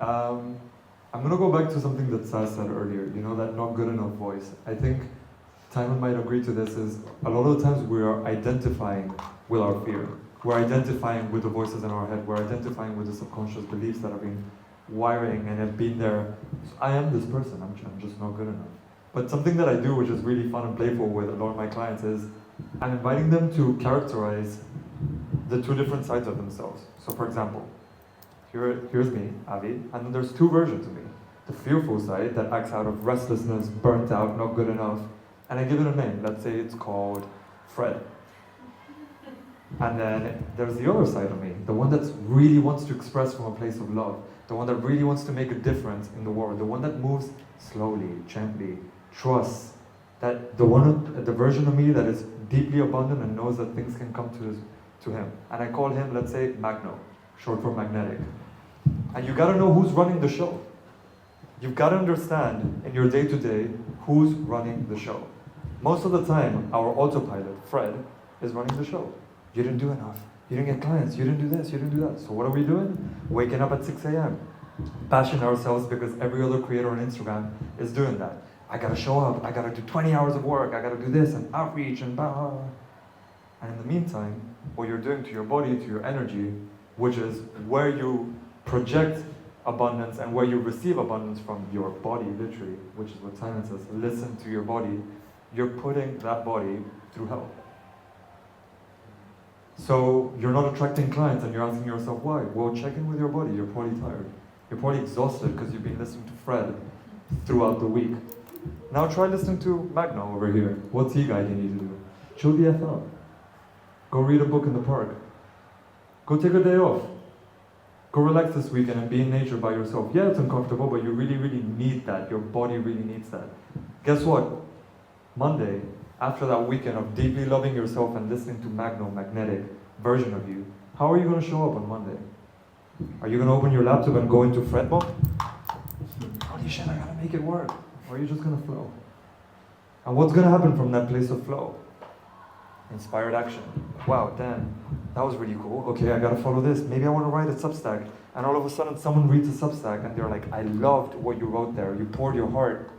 I'm gonna go back to something that Saz said earlier, you know, that not good enough voice. I think Timon might agree to this, is a lot of the times we are identifying with our fear. We're identifying with the voices in our head. We're identifying with the subconscious beliefs that have been wiring and have been there. I am this person, I'm just not good enough. But something that I do, which is really fun and playful with a lot of my clients, is I'm inviting them to characterize the two different sides of themselves. So for example, here's me, Avi, and then there's two versions of me. The fearful side that acts out of restlessness, burnt out, not good enough, and I give it a name. Let's say it's called Fred. And then there's the other side of me, the one that really wants to express from a place of love, the one that really wants to make a difference in the world, the one that moves slowly, gently, trusts, that the version of me that is deeply abundant and knows that things can come to him. And I call him, let's say, Magno. short for magnetic. And you gotta know who's running the show. You've gotta understand in your day-to-day who's running the show. Most of the time, our autopilot, Fred, is running the show. You didn't do enough. You didn't get clients. You didn't do this. You didn't do that. So what are we doing? Waking up at 6 a.m. Bashing ourselves because every other creator on Instagram is doing that. I gotta show up. I gotta do 20 hours of work. I gotta do this and outreach and blah, blah, blah. And in the meantime, what you're doing to your body, to your energy, which is where you project abundance and where you receive abundance from your body, literally, which is what Simon says, listen to your body, you're putting that body through hell. So you're not attracting clients and you're asking yourself why? Well, check in with your body. You're probably tired. You're probably exhausted because you've been listening to Fred throughout the week. Now try listening to Magno over here. What's he guiding you to do? Chill the F out. Go read a book in the park. Go take a day off. Go relax this weekend and be in nature by yourself. Yeah, it's uncomfortable, but you really, really need that. Your body really needs that. Guess what? Monday, after that weekend of deeply loving yourself and listening to magnetic version of you, how are you going to show up on Monday? Are you going to open your laptop and go into Fred mode? Holy shit, I gotta make it work. Or are you just going to flow? And what's going to happen from that place of flow? Inspired action. Wow, damn, that was really cool. Okay, I gotta follow this. Maybe I want to write a Substack. And all of a sudden someone reads a Substack and they're like, I loved what you wrote there. You poured your heart.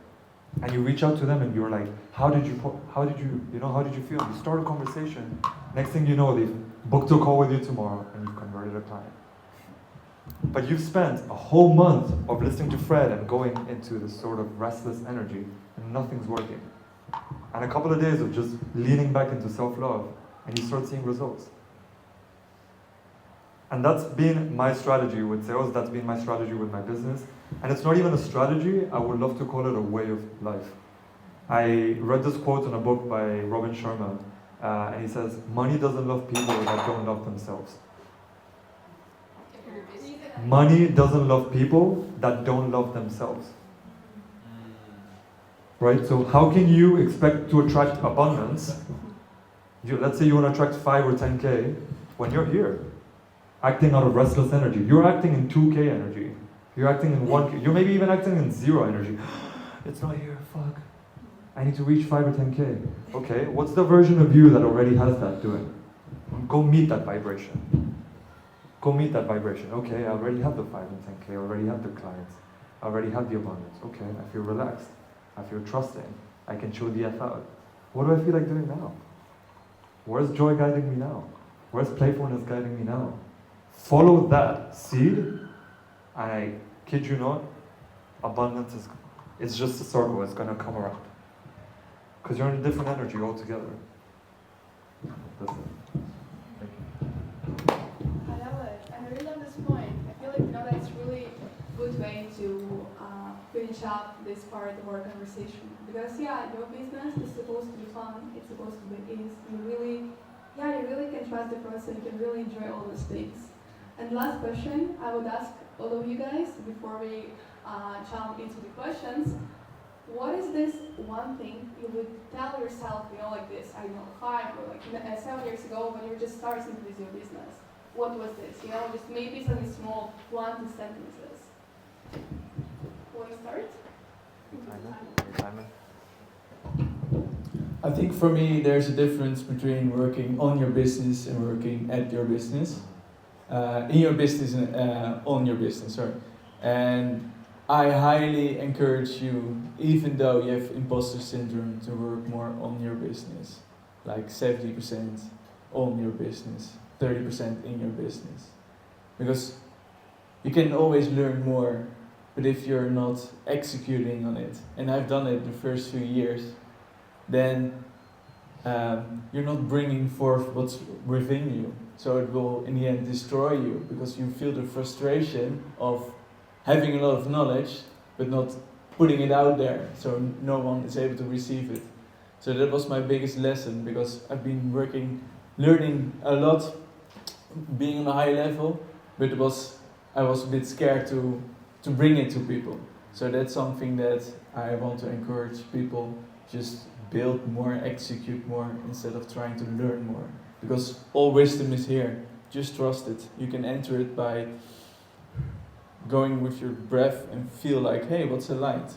And you reach out to them and you're like, how did you feel? You start a conversation. Next thing you know, they've booked a call with you tomorrow and you've converted a client. But you've spent a whole month of listening to Fred and going into this sort of restless energy and nothing's working. And a couple of days of just leaning back into self-love and you start seeing results. And that's been my strategy with sales, that's been my strategy with my business. And it's not even a strategy, I would love to call it a way of life. I read this quote in a book by Robin Sharma, and he says, money doesn't love people that don't love themselves. Money doesn't love people that don't love themselves. Right? So how can you expect to attract abundance? Let's say you want to attract 5 or 10K when you're here, acting out of restless energy. You're acting in 2K energy. You're acting in 1K. You're maybe even acting in 0 energy. It's not here, fuck. I need to reach 5 or 10K. Okay, what's the version of you that already has that doing? Go meet that vibration. Go meet that vibration. Okay, I already have the 5 and 10K. I already have the clients. I already have the abundance. Okay, I feel relaxed. I feel trusting. I can chill the F out. What do I feel like doing now? Where's joy guiding me now? Where's playfulness guiding me now? Follow that seed, and I kid you not, abundance it's just a circle, it's gonna come around. Because you're in a different energy altogether. That's it. Thank you. I love it. And I really love this point. I feel like that's really good way to finish up this part of our conversation. Because your business is supposed to be fun, it's supposed to be easy. You really can trust the process, you can really enjoy all those things. And last question, I would ask all of you guys before we jump into the questions. What is this one thing you would tell yourself, like this, I don't know, 5 or like 7 years ago when you were just starting with your business? What was this? Just maybe something small, 1 to sentences. Want to start? Simon. I think for me there's a difference between working on your business and working at your business. In your business and on your business, sorry. And I highly encourage you, even though you have imposter syndrome, to work more on your business. Like 70% on your business, 30% in your business. Because you can always learn more, but if you're not executing on it, and I've done it the first few years, then you're not bringing forth what's within you. So it will, in the end, destroy you, because you feel the frustration of having a lot of knowledge, but not putting it out there, so no one is able to receive it. So that was my biggest lesson, because I've been learning a lot, being on a high level, but I was a bit scared to bring it to people. So that's something that I want to encourage people, just build more, execute more, instead of trying to learn more. Because all wisdom is here. just trust it. You can enter it by going with your breath and feel like, hey, what's a light?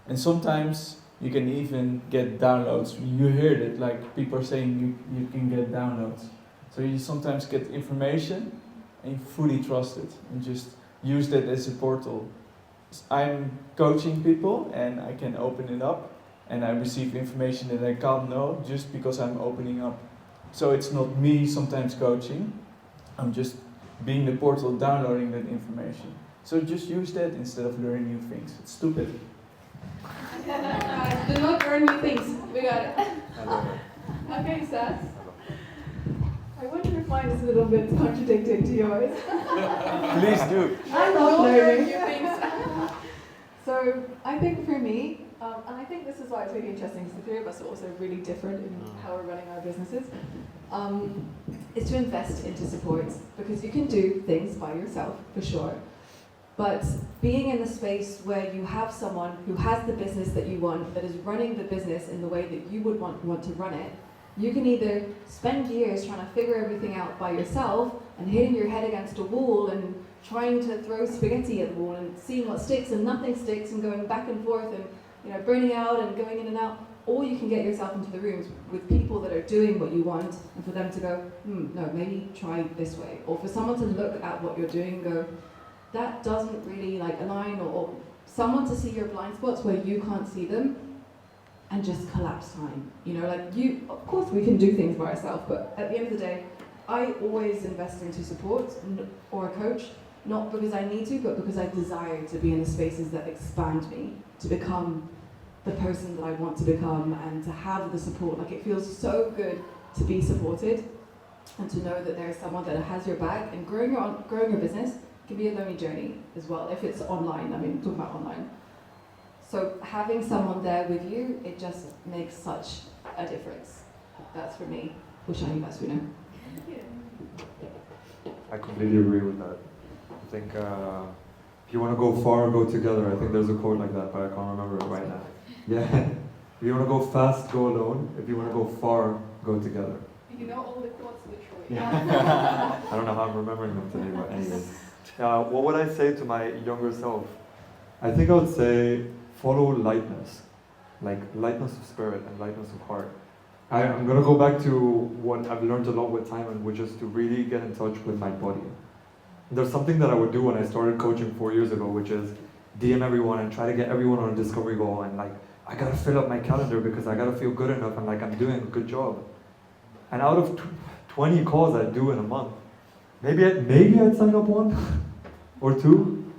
And sometimes you can even get downloads. You hear it, like people are saying you can get downloads. So you sometimes get information and you fully trust it and just use that as a portal. I'm coaching people and I can open it up and I receive information that I can't know just because I'm opening up. So it's not me sometimes coaching, I'm just being the portal downloading that information. So just use that instead of learning new things. It's stupid. Do not learn new things. We got it. Okay, Seth. I wonder if mine is a little bit contradicting to yours. Please do. I love learning new things. So I think for me, and I think this is why it's really interesting because the three of us are also really different in how we're running our businesses, is to invest into support, because you can do things by yourself for sure. But being in the space where you have someone who has the business that you want, that is running the business in the way that you would want to run it, you can either spend years trying to figure everything out by yourself and hitting your head against a wall and trying to throw spaghetti at the wall and seeing what sticks and nothing sticks and going back and forth and burning out and going in and out, or you can get yourself into the rooms with people that are doing what you want and for them to go, no, maybe try this way, or for someone to look at what you're doing and go, that doesn't really align, or someone to see your blind spots where you can't see them and just collapse time. Of course we can do things by ourselves, but at the end of the day, I always invest into support or a coach, not because I need to, but because I desire to be in the spaces that expand me, to become the person that I want to become and to have the support. It feels so good to be supported and to know that there's someone that has your back, and growing your business can be a lonely journey as well, if it's online. I'm talking about online. So having someone there with you, it just makes such a difference. That's for me. Wish I knew that sooner. I completely agree with that. I think if you want to go far, go together. I think there's a quote like that, but I can't remember it right now. Yeah. If you want to go fast, go alone. If you want to go far, go together. You know all the quotes literally. Yeah. I don't know how I'm remembering them today, but anyways. What would I say to my younger self? I think I would say follow lightness. Lightness of spirit and lightness of heart. I'm going to go back to what I've learned a lot with time, which is to really get in touch with my body. There's something that I would do when I started coaching 4 years ago, which is DM everyone and try to get everyone on a discovery goal, and I gotta fill up my calendar because I gotta feel good enough and I'm doing a good job. And out of 20 calls I do in a month, maybe I'd sign up one or two,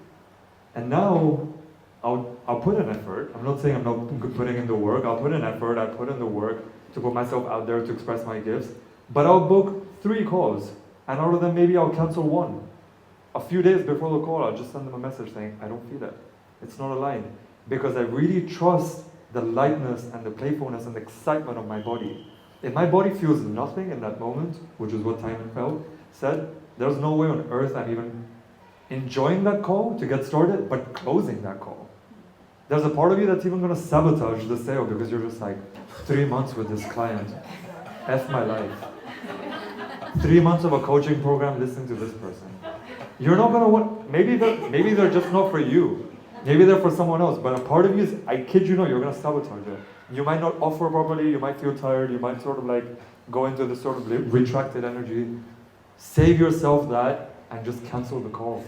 and now I'll put in effort. I'm not saying I'm not putting in the work. I'll put in effort. I put in the work to put myself out there to express my gifts. But I'll book 3 calls, and out of them maybe I'll cancel one. A few days before the call, I'll just send them a message saying, I don't feel it. It's not aligned. Because I really trust the lightness and the playfulness and the excitement of my body. If my body feels nothing in that moment, which is what Timon said, there's no way on earth I'm even enjoying that call to get started, but closing that call. There's a part of you that's even going to sabotage the sale because you're just 3 months with this client. F my life. 3 months of a coaching program listening to this person. You're not going to want, maybe they're just not for you. Maybe they're for someone else, but a part of you is, I kid you not, you're going to sabotage it. You might not offer properly, you might feel tired, you might go into this retracted energy. Save yourself that and just cancel the call.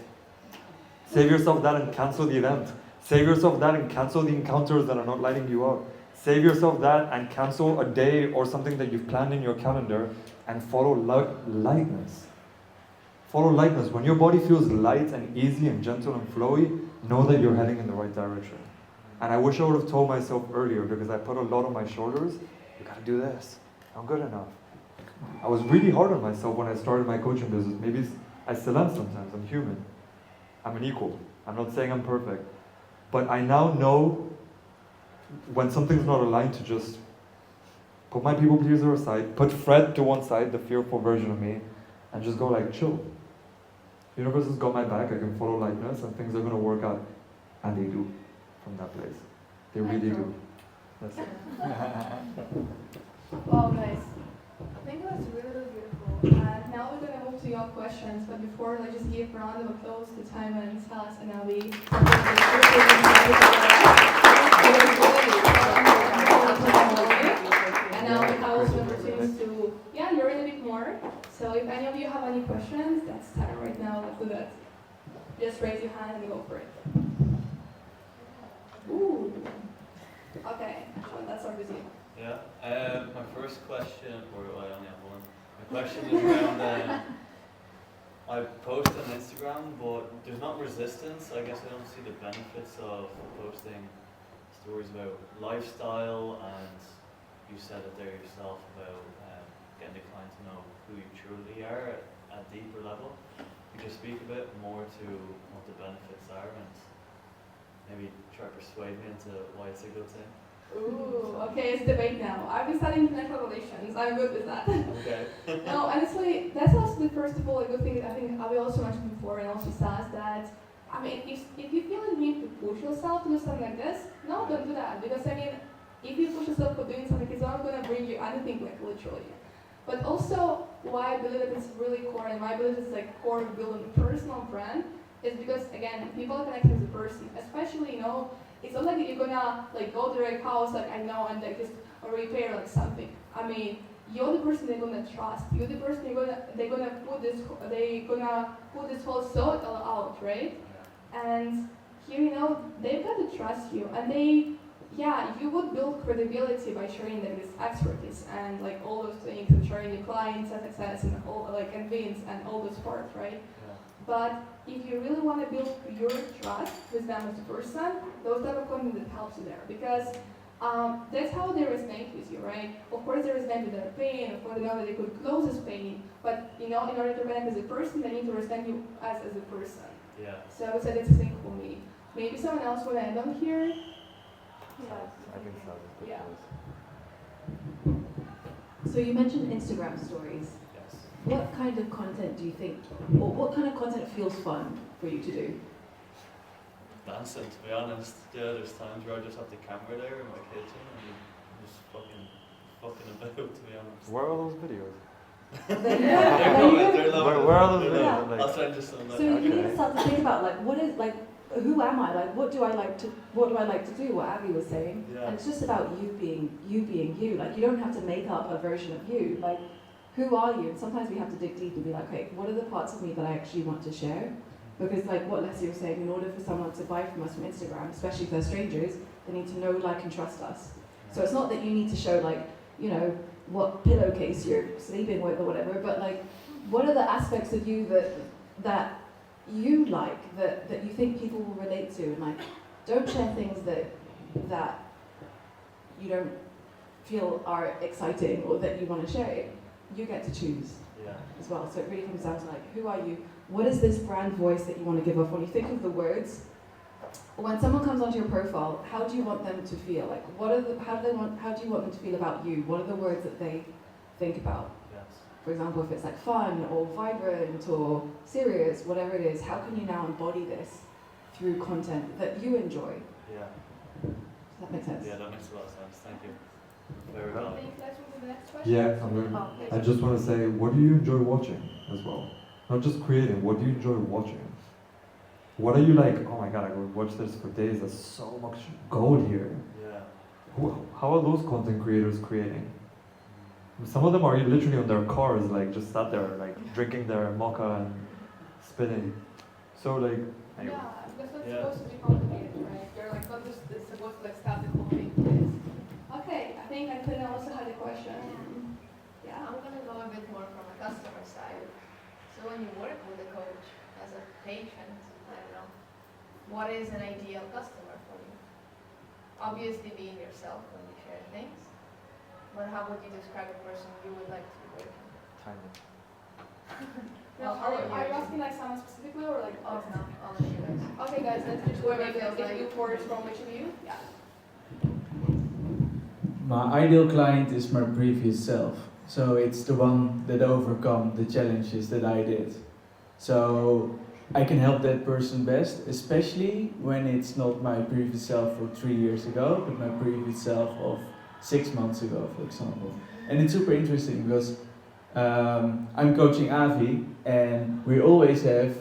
Save yourself that and cancel the event. Save yourself that and cancel the encounters that are not lighting you up. Save yourself that and cancel a day or something that you've planned in your calendar and follow lightness. Follow lightness. When your body feels light and easy and gentle and flowy, know that you're heading in the right direction. And I wish I would have told myself earlier, because I put a lot on my shoulders. You gotta do this. I'm good enough. I was really hard on myself when I started my coaching business. Maybe I still am sometimes. I'm human. I'm an equal. I'm not saying I'm perfect. But I now know when something's not aligned to just put my people pleaser aside, put Fred to one side, the fearful version of me, and just go chill. The universe has got my back, I can follow lightness, and things are going to work out. And they do, from that place. They really do. That's it. Wow, nice. I think it was really, really beautiful. And now we're going to move to your questions, but before, let's just give a round of applause to Timon, Salas, and Abby. And now we have also opportunities to learn a bit more. So if any of you have any questions, that's time right now. Let's do that. Just raise your hand and go for it. Ooh. Okay, Sean, let's start with you. Yeah. My first question, or I only have one. My question is around. I post on Instagram, but there's not resistance. I guess I don't see the benefits of posting stories about lifestyle, and you said it there yourself about getting the client to know who you truly are at a deeper level. Could you speak a bit more to what the benefits are and maybe try to persuade me into why it's a good thing? Ooh, okay, it's debate now. I've been studying international relations. I'm good with that. Okay. No, honestly, that's also the first of all a good thing that I think Abby also mentioned before, and also says that, I mean, if you feel the need to push yourself to do something like this, no, don't do that. Because, I mean, if you push yourself for doing something, it's not going to bring you anything, like, literally. But also, why I believe that it's really core, and why I believe it's like core of building a personal brand, is because, again, people are connected with the person. Especially, you know, it's not like you're gonna like go to their house, like I know, and like just repair like something. I mean, you're the person they're gonna trust. You're the person they're gonna put this whole thought out, right? And here, you know, they've got to trust you, and you would build credibility by sharing them this expertise and like all those things, and sharing your clients and success and all like and wins and all those parts, right? Yeah. But if you really want to build your trust with them as a person, those type of content that helps you there, because that's how they resonate with you, right? Of course, they resonate with their pain. Of course, they know that they could close this pain, but you know, in order to connect as a person, they need to understand you as a person. Yeah. So I would say that's the thing for me. Maybe someone else want to end on here? I think so. Yeah. So you mentioned Instagram stories. Yes. What kind of content do you think, or what kind of content feels fun for you to do? Dancing, to be honest. Yeah, there's times where I just have the camera there in my kitchen and I'm just fucking about, to be honest. Where are those videos? They're coming, they're lovely. Where are those They're videos? lovely. Like, I'll send you some. So you need to start to think about like who am I? Like what do I like to do? What Abby was saying. Yeah. And it's just about you being you. Like you don't have to make up a version of you. Like who are you? And sometimes we have to dig deep and be like, okay, what are the parts of me that I actually want to share? Because like what Leslie was saying, in order for someone to buy from us from Instagram, especially if they're strangers, they need to know, like, and trust us. So it's not that you need to show like, you know, what pillowcase you're sleeping with or whatever, but like, what are the aspects of you that you like, that you think people will relate to, and like, don't share things that you don't feel are exciting or that you want to share. You get to choose as well. So it really comes down to like, who are you? What is this brand voice that you want to give off? When you think of the words, when someone comes onto your profile, how do you want them to feel? Like, how do you want them to feel about you? What are the words that they think about? Yes. For example, if it's like fun or vibrant or serious, whatever it is, how can you now embody this through content that you enjoy? Yeah. Does that make sense? Yeah, that makes a lot of sense. Thank you. Very well. I think let's move to the next question. Yeah, I just want to say, what do you enjoy watching as well? Not just creating, what do you enjoy watching? What are you like, oh my god, I could watch this for days, there's so much gold here. Yeah. How are those content creators creating? Some of them are literally on their cars, like just sat there, like drinking their mocha and spinning. So like, anyway. Yeah, because it's Yeah. supposed to be complicated, right? You're like not just it's supposed to like start the whole thing. Okay, I think Antonio also had a question. Yeah. I'm going to go a bit more from a customer side. So when you work with a coach as a patient, I don't know, what is an ideal customer for you? Obviously being yourself when you share things, but how would you describe a person you would like to be working with? Tiny. No, are you asking like someone specifically or like Oh no, all of you guys. Okay guys, let's just Whoever maybe feels like like- you first from which of you? Yeah. My ideal client is my previous self. So it's the one that overcome the challenges that I did. So I can help that person best, especially when it's not my previous self of 3 years ago, but my previous self of 6 months ago, for example. And it's super interesting because I'm coaching Avi, and we always have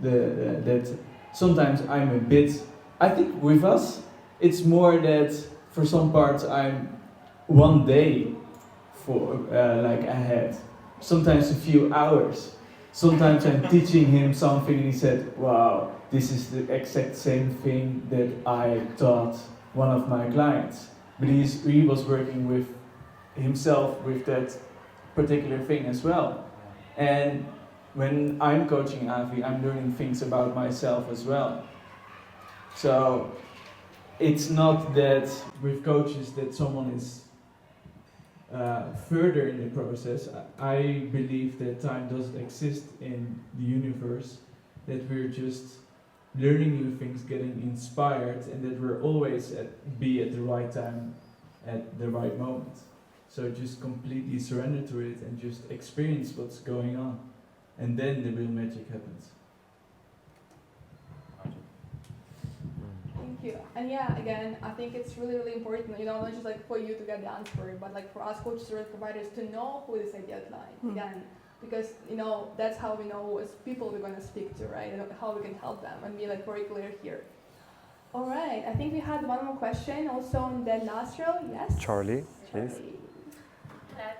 that sometimes I'm a bit. I think with us, it's more that for some parts I'm one day for like ahead, sometimes a few hours. Sometimes I'm teaching him something and he said, wow, this is the exact same thing that I taught one of my clients. But he was working with himself with that particular thing as well. And when I'm coaching Avi, I'm learning things about myself as well. So it's not that with coaches that someone is further in the process. I believe that time doesn't exist in the universe, that we're just learning new things, getting inspired, and that we're always be at the right time, at the right moment. So just completely surrender to it and just experience what's going on. And then the real magic happens. Thank you. And yeah, again, I think it's really, really important, not just like for you to get the answer, but like for us coaches or providers to know who this ideal client, again, because, that's how we know as people we're going to speak to, right? And how we can help them and be like very clear here. All right, I think we had one more question also in the last row. Yes? Charlie, please. Hello.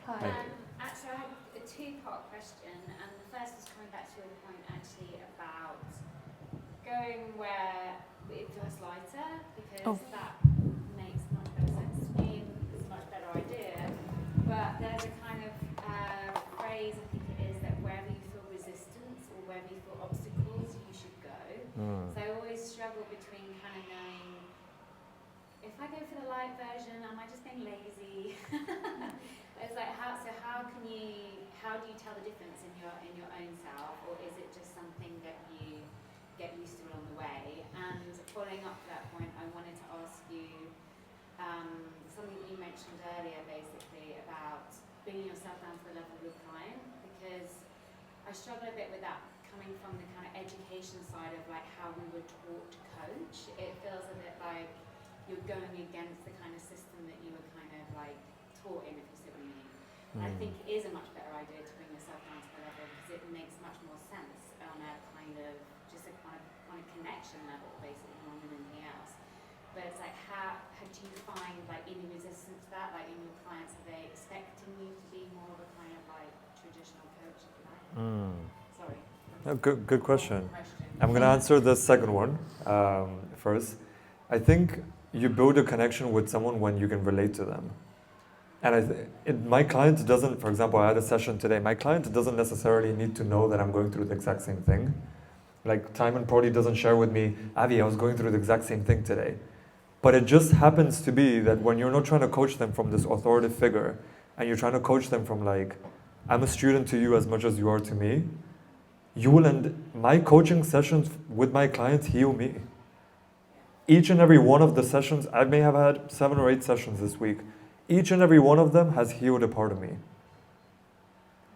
Hi. Actually, I have a two-part question, and the first is coming back to your point actually about going where it feels lighter, because that makes much better sense to me. It's a much better idea. But there's a kind of phrase, I think it is, that wherever you feel resistance or wherever you feel obstacles, you should go. So I always struggle between kind of knowing, if I go for the light version, am I just being lazy? It's like how do you tell the difference in your own self, or is it just something that you get used to along the way? And following up to that point, I wanted to ask you something you mentioned earlier, basically about bringing yourself down to the level of your client, because I struggle a bit with that coming from the kind of education side of like how we were taught to coach. It feels a bit like you're going against the kind of system that you were kind of like taught in, if you see what I mean. I think it is a much better idea to bring yourself down to the level, because it makes much more sense on a kind of just a kind of on a connection level, basically, more than anything else. But it's like, how do you find like any resistance to that? Like in your clients, are they expecting you to be more of a kind of like traditional coach, if you like? Sorry. No, good question. I'm going to answer the second one first. I think you build a connection with someone when you can relate to them. And my client doesn't, for example, I had a session today, my client doesn't necessarily need to know that I'm going through the exact same thing. Like Timon probably doesn't share with me, Avi, I was going through the exact same thing today. But it just happens to be that when you're not trying to coach them from this authoritative figure, and you're trying to coach them from like, I'm a student to you as much as you are to me, you will end my coaching sessions with my clients heal me. Each and every one of the sessions, I may have had 7 or 8 sessions this week. Each and every one of them has healed a part of me.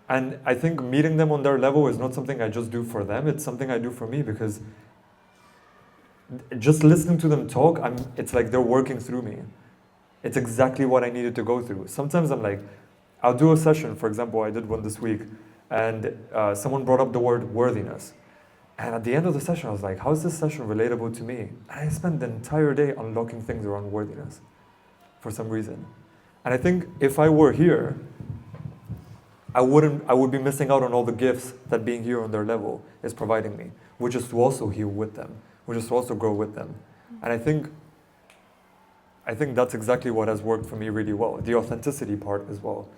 And I think meeting them on their level is not something I just do for them, it's something I do for me, because just listening to them talk, it's like they're working through me. It's exactly what I needed to go through. Sometimes I'm like, I'll do a session, for example, I did one this week, and someone brought up the word worthiness. And at the end of the session, I was like, how is this session relatable to me? And I spent the entire day unlocking things around worthiness for some reason. And I think if I were here, I would be missing out on all the gifts that being here on their level is providing me, which is to also heal with them, which is to also grow with them. And I think that's exactly what has worked for me really well. The authenticity part as well,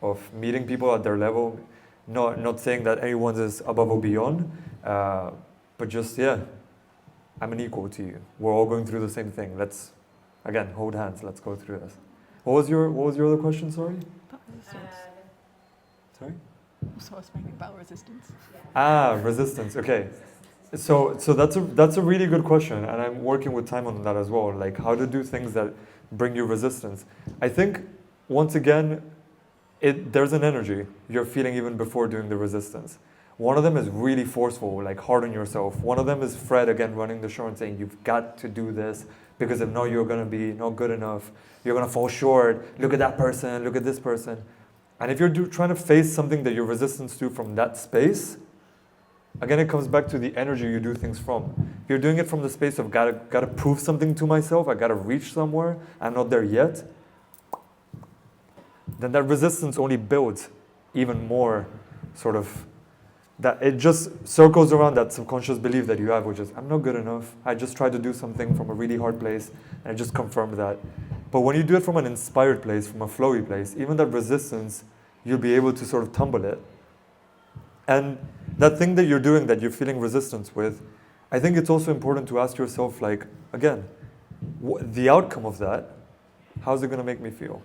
of meeting people at their level, not saying that anyone is above or beyond, but just, I'm an equal to you. We're all going through the same thing. Let's, again, hold hands, let's go through this. What was your other question, sorry? Sorry? So I was speaking about resistance. Resistance, okay. So that's a really good question, and I'm working with time on that as well, like how to do things that bring you resistance. I think, once again, there's an energy you're feeling even before doing the resistance. One of them is really forceful, like hard on yourself. One of them is Fred, again, running the show and saying, you've got to do this, because if not, you're going to be not good enough. You're going to fall short. Look at that person, look at this person. And if you're trying to face something that you're resistant to from that space, again, it comes back to the energy you do things from. If you're doing it from the space of gotta prove something to myself, I gotta reach somewhere, I'm not there yet, then that resistance only builds even more sort of, that it just circles around that subconscious belief that you have, which is, I'm not good enough. I just tried to do something from a really hard place, and it just confirmed that. But when you do it from an inspired place, from a flowy place, even that resistance, you'll be able to sort of tumble it. And that thing that you're doing that you're feeling resistance with, I think it's also important to ask yourself, like, again, the outcome of that, how's it going to make me feel?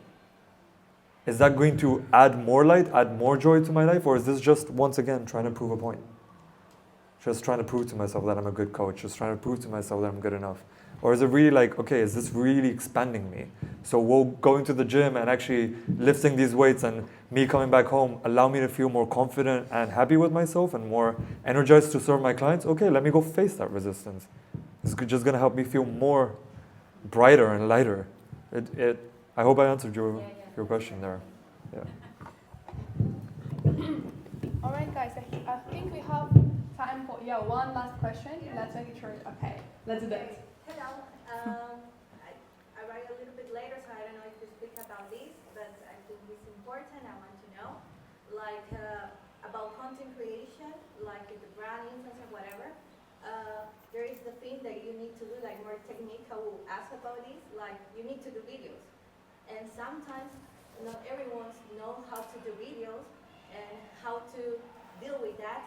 Is that going to add more light, add more joy to my life, or is this just, once again, trying to prove a point? Just trying to prove to myself that I'm a good coach, just trying to prove to myself that I'm good enough. Or is it really like, okay, is this really expanding me? So will going to the gym and actually lifting these weights and me coming back home allow me to feel more confident and happy with myself and more energized to serve my clients? Okay, let me go face that resistance. It's just going to help me feel more brighter and lighter. I hope I answered your question there. Yeah. All right, guys, I think we have time for one last question. Let's make it short. Okay, let's do that. Hello. I arrived a little bit later, so I don't know if you speak about this, but I think it's important. I want to know, like, about content creation, like the brand influencer, whatever. There is the thing that you need to do, like more technical ask about this, like you need to do videos. And sometimes not everyone knows how to do videos and how to deal with that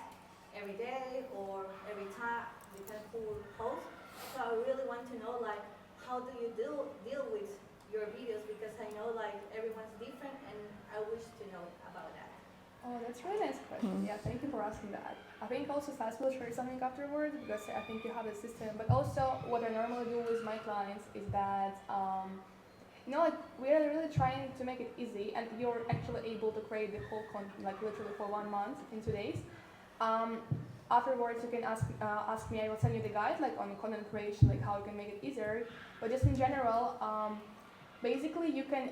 every day or every time, depends who posts. So I really want to know, like, how do you deal with your videos, because I know like everyone's different and I wish to know about that. Oh, that's a really nice question. Yeah, thank you for asking that. I think also Sas will share something afterwards because I think you have a system. But also what I normally do with my clients is that, like we are really trying to make it easy and you're actually able to create the whole content, like literally for 1 month in 2 days. Afterwards, you can ask me. I will send you the guide, like on content creation, like how you can make it easier. But just in general, basically you can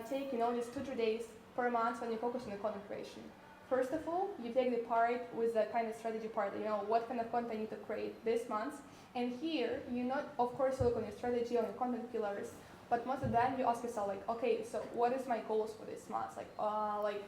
take just 2-3 days per month when you focus on the content creation. First of all, you take the part with the kind of strategy part. What kind of content you need to create this month, and here you not, of course, look on your strategy, on your content pillars. But most of the time, you ask yourself, like, okay, so what is my goals for this month? Like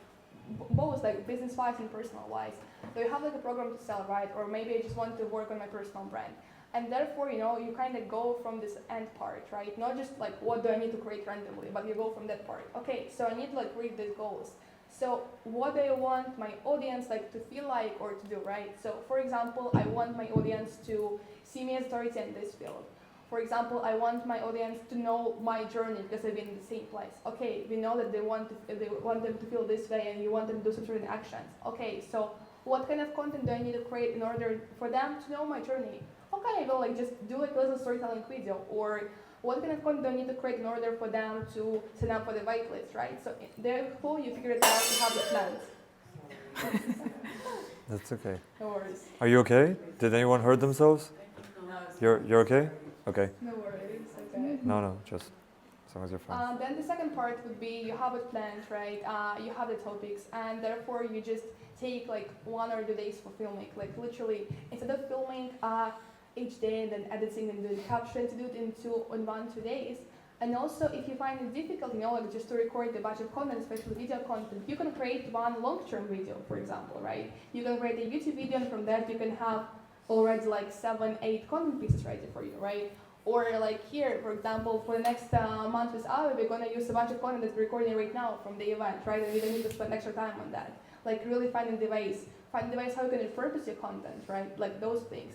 both like business-wise and personal-wise. So you have like a program to sell, right? Or maybe I just want to work on my personal brand. And therefore, you kind of go from this end part, right? Not just like, what do I need to create randomly, but you go from that part. Okay, so I need to like reach these goals. So what do I want my audience like to feel like or to do, right? So for example, I want my audience to see me as authority in this field. For example, I want my audience to know my journey because I've been in the same place. Okay, we know that they want them to feel this way and you want them to do some certain actions. Okay, so what kind of content do I need to create in order for them to know my journey? Okay, well, like just do like a little storytelling video. Or what kind of content do I need to create in order for them to sign up for the waitlist, right? So therefore, you figure it out, you have the plans. That's okay. No worries. Are you okay? Did anyone hurt themselves? You're okay? Okay. No worries, okay. No, just as long as you're fine. Then the second part would be you have it planned, right? You have the topics, and therefore you just take like 1 or 2 days for filming. Like literally, instead of filming each day and then editing and doing caption, to do it in 1-2 days. And also, if you find it difficult, like just to record a bunch of content, especially video content, you can create one long-term video, for example, right? You can create a YouTube video, and from that you can have already like 7-8 content pieces ready for you, right? Or like here, for example, for the next month with Avi, we're gonna use a bunch of content that we're recording right now from the event, right? And we don't need to spend extra time on that. Like really finding the ways how you can repurpose your content, right? Like those things.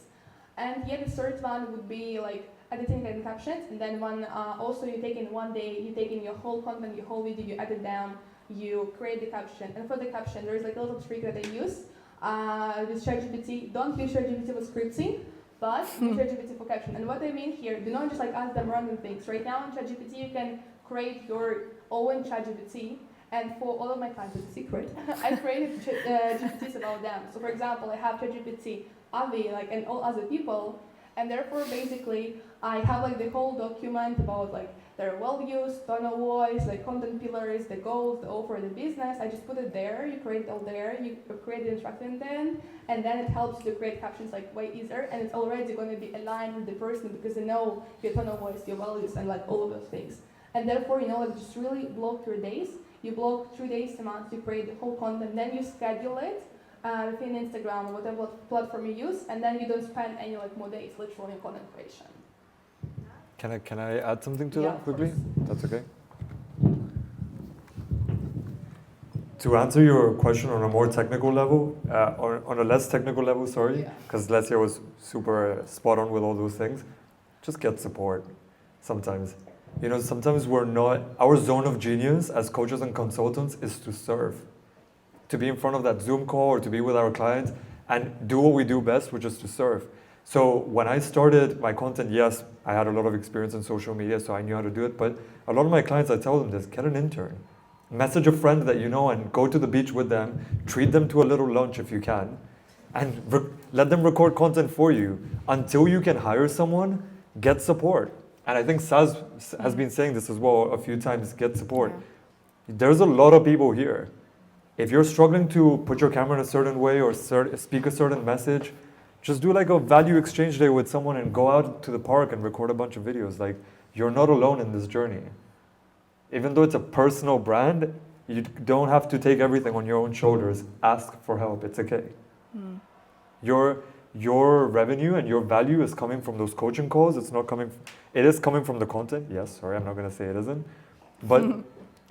And the third one would be like editing and captions. And then also you take in 1 day, you take in your whole content, your whole video, you edit down, you create the caption. And for the caption, there's like a little trick that I use with ChatGPT. Don't use ChatGPT for scripting, but use ChatGPT for caption. And what I mean here, do not just like ask them random things. Right now in ChatGPT, you can create your own ChatGPT. And for all of my clients, it's a secret. I created GPTs about them. So for example, I have ChatGPT, Avi, and all other people. And therefore, basically, I have like the whole document about like their values, tone of voice, like content pillars, the goals, the offer, the business. I just put it there. You create it all there. You create the instruction then, and then it helps you to create captions like way easier, and it's already going to be aligned with the person because they know your tone of voice, your values, and like all of those things. And therefore, like just really block your days. You block 3 days a month. You create the whole content. Then you schedule it within Instagram or whatever platform you use, and then you don't spend any like more days literally on content creation. Can I add something to that quickly? That's okay. To answer your question on a more technical level, or on a less technical level, sorry, because Lesia was super spot on with all those things, just get support sometimes. Sometimes we're not, our zone of genius as coaches and consultants is to serve. To be in front of that Zoom call or to be with our clients and do what we do best, which is to serve. So when I started my content, yes, I had a lot of experience in social media, so I knew how to do it. But a lot of my clients, I tell them this, get an intern. Message a friend that you know and go to the beach with them. Treat them to a little lunch if you can. And let them record content for you. Until you can hire someone, get support. And I think Saz has been saying this as well a few times, get support. Yeah. There's a lot of people here. If you're struggling to put your camera in a certain way or speak a certain message, just do like a value exchange day with someone and go out to the park and record a bunch of videos. Like, you're not alone in this journey. Even though it's a personal brand, you don't have to take everything on your own shoulders. Ask for help, it's okay. Your revenue and your value is coming from those coaching calls. It is coming from the content. Yes, sorry, I'm not gonna say it isn't. But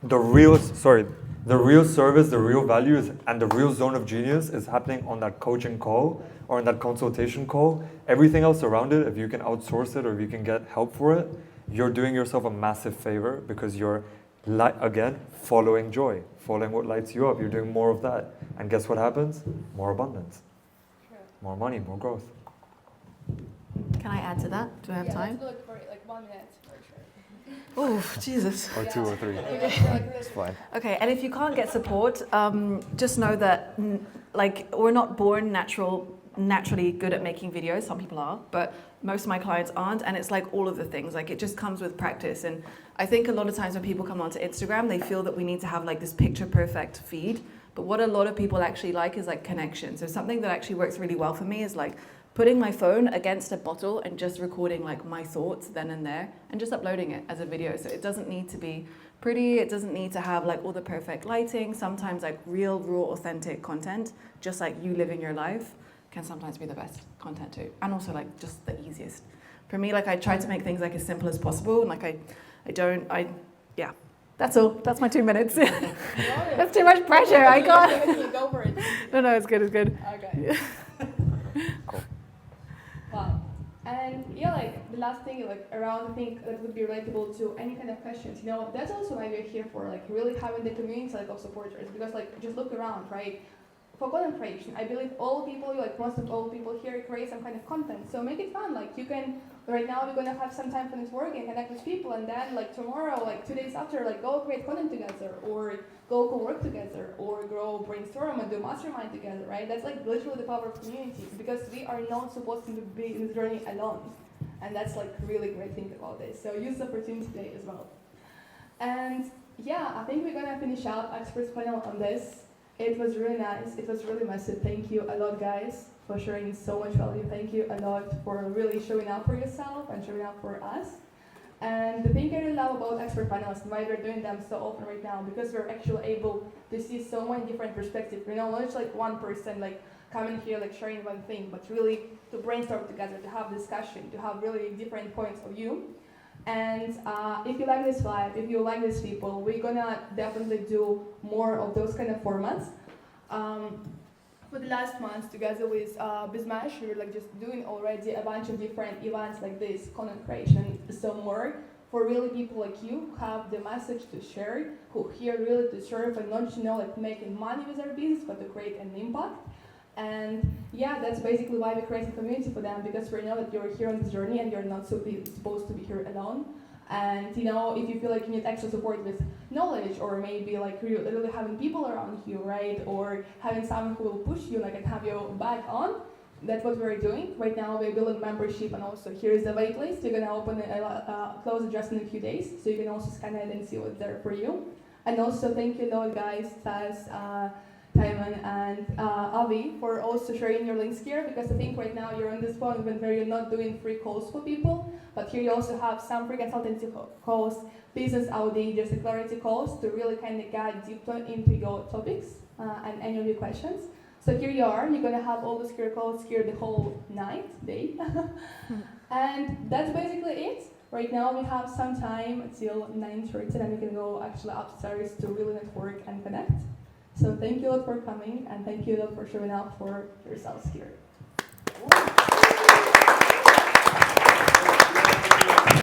the real service, the real value and the real zone of genius is happening on that coaching call or in that consultation call. Everything else around it, if you can outsource it or if you can get help for it, you're doing yourself a massive favor because you're, again, following joy, following what lights you up. You're doing more of that. And guess what happens? More abundance, more money, more growth. Can I add to that? Do I have time? Let's do like 1 minute. Oh, Jesus. Or 2 or 3. It's fine. Okay, and if you can't get support, just know that we're not born naturally good at making videos. Some people are, but most of my clients aren't. And it's like all of the things. Like, it just comes with practice. And I think a lot of times when people come onto Instagram, they feel that we need to have like this picture perfect feed. But what a lot of people actually like is like connection. So something that actually works really well for me is like putting my phone against a bottle and just recording like my thoughts then and there and just uploading it as a video. So it doesn't need to be pretty. It doesn't need to have like all the perfect lighting. Sometimes like real, raw, authentic content, just like you living your life, can sometimes be the best content too. And also like just the easiest. For me, like I try to make things like as simple as possible. And like yeah. That's all. That's my 2 minutes. That's too much pressure. I can't. Go for it. No, it's good. It's good. Okay. Cool. Wow. And like the last thing, like around, I think that would be relatable to any kind of questions. That's also why we're here for, like really having the community like of supporters. Because like just look around, right? For content creation, I believe all people, like most of all people here, create some kind of content. So make it fun. Like you can. Right now we're gonna have some time for networking, connect with people, and then like tomorrow, like 2 days after, like go create content together, or go co-work together, or go brainstorm and do mastermind together, right? That's like literally the power of communities, because we are not supposed to be in this journey alone, and that's like really great thing about this. So use the opportunity today as well. And yeah, I think we're gonna finish up experts panel on this. It was really nice. It was really massive. Thank you a lot, guys, for sharing so much value. Thank you a lot for really showing up for yourself and showing up for us. And the thing I really love about expert panels and why we're doing them so often right now, because we're actually able to see so many different perspectives. Not just like one person like coming here like sharing one thing, but really to brainstorm together, to have discussion, to have really different points of view. And if you like this vibe, if you like these people, we're gonna definitely do more of those kind of formats. For the last months, together with Bizmash, we were like just doing already a bunch of different events like this, content creation, so more, for really people like you who have the message to share, who here really to serve and not like making money with their business, but to create an impact. And yeah, that's basically why we create a community for them, because we know that you're here on this journey and you're not supposed to be here alone. And if you feel like you need extra support with knowledge, or maybe like really having people around you, right, or having someone who will push you like and have your back on, that's what we're doing. Right now we're building membership, and also here's the wait list. You're gonna open close it just in a few days, so you can also scan it and see what's there for you. And also thank you, Noah, guys, Taz, Taiman, and Avi for also sharing your links here, because I think right now you're on this point where you're not doing free calls for people, but here you also have some free consultancy calls, business outreach, clarity calls to really kind of get deeper into your topics and any of your questions. So here you are, you're gonna have all the secure calls here the whole day. And that's basically it. Right now we have some time until 9:30, and then we can go actually upstairs to really network and connect. So thank you a lot for coming, and thank you a lot for showing up for yourselves here.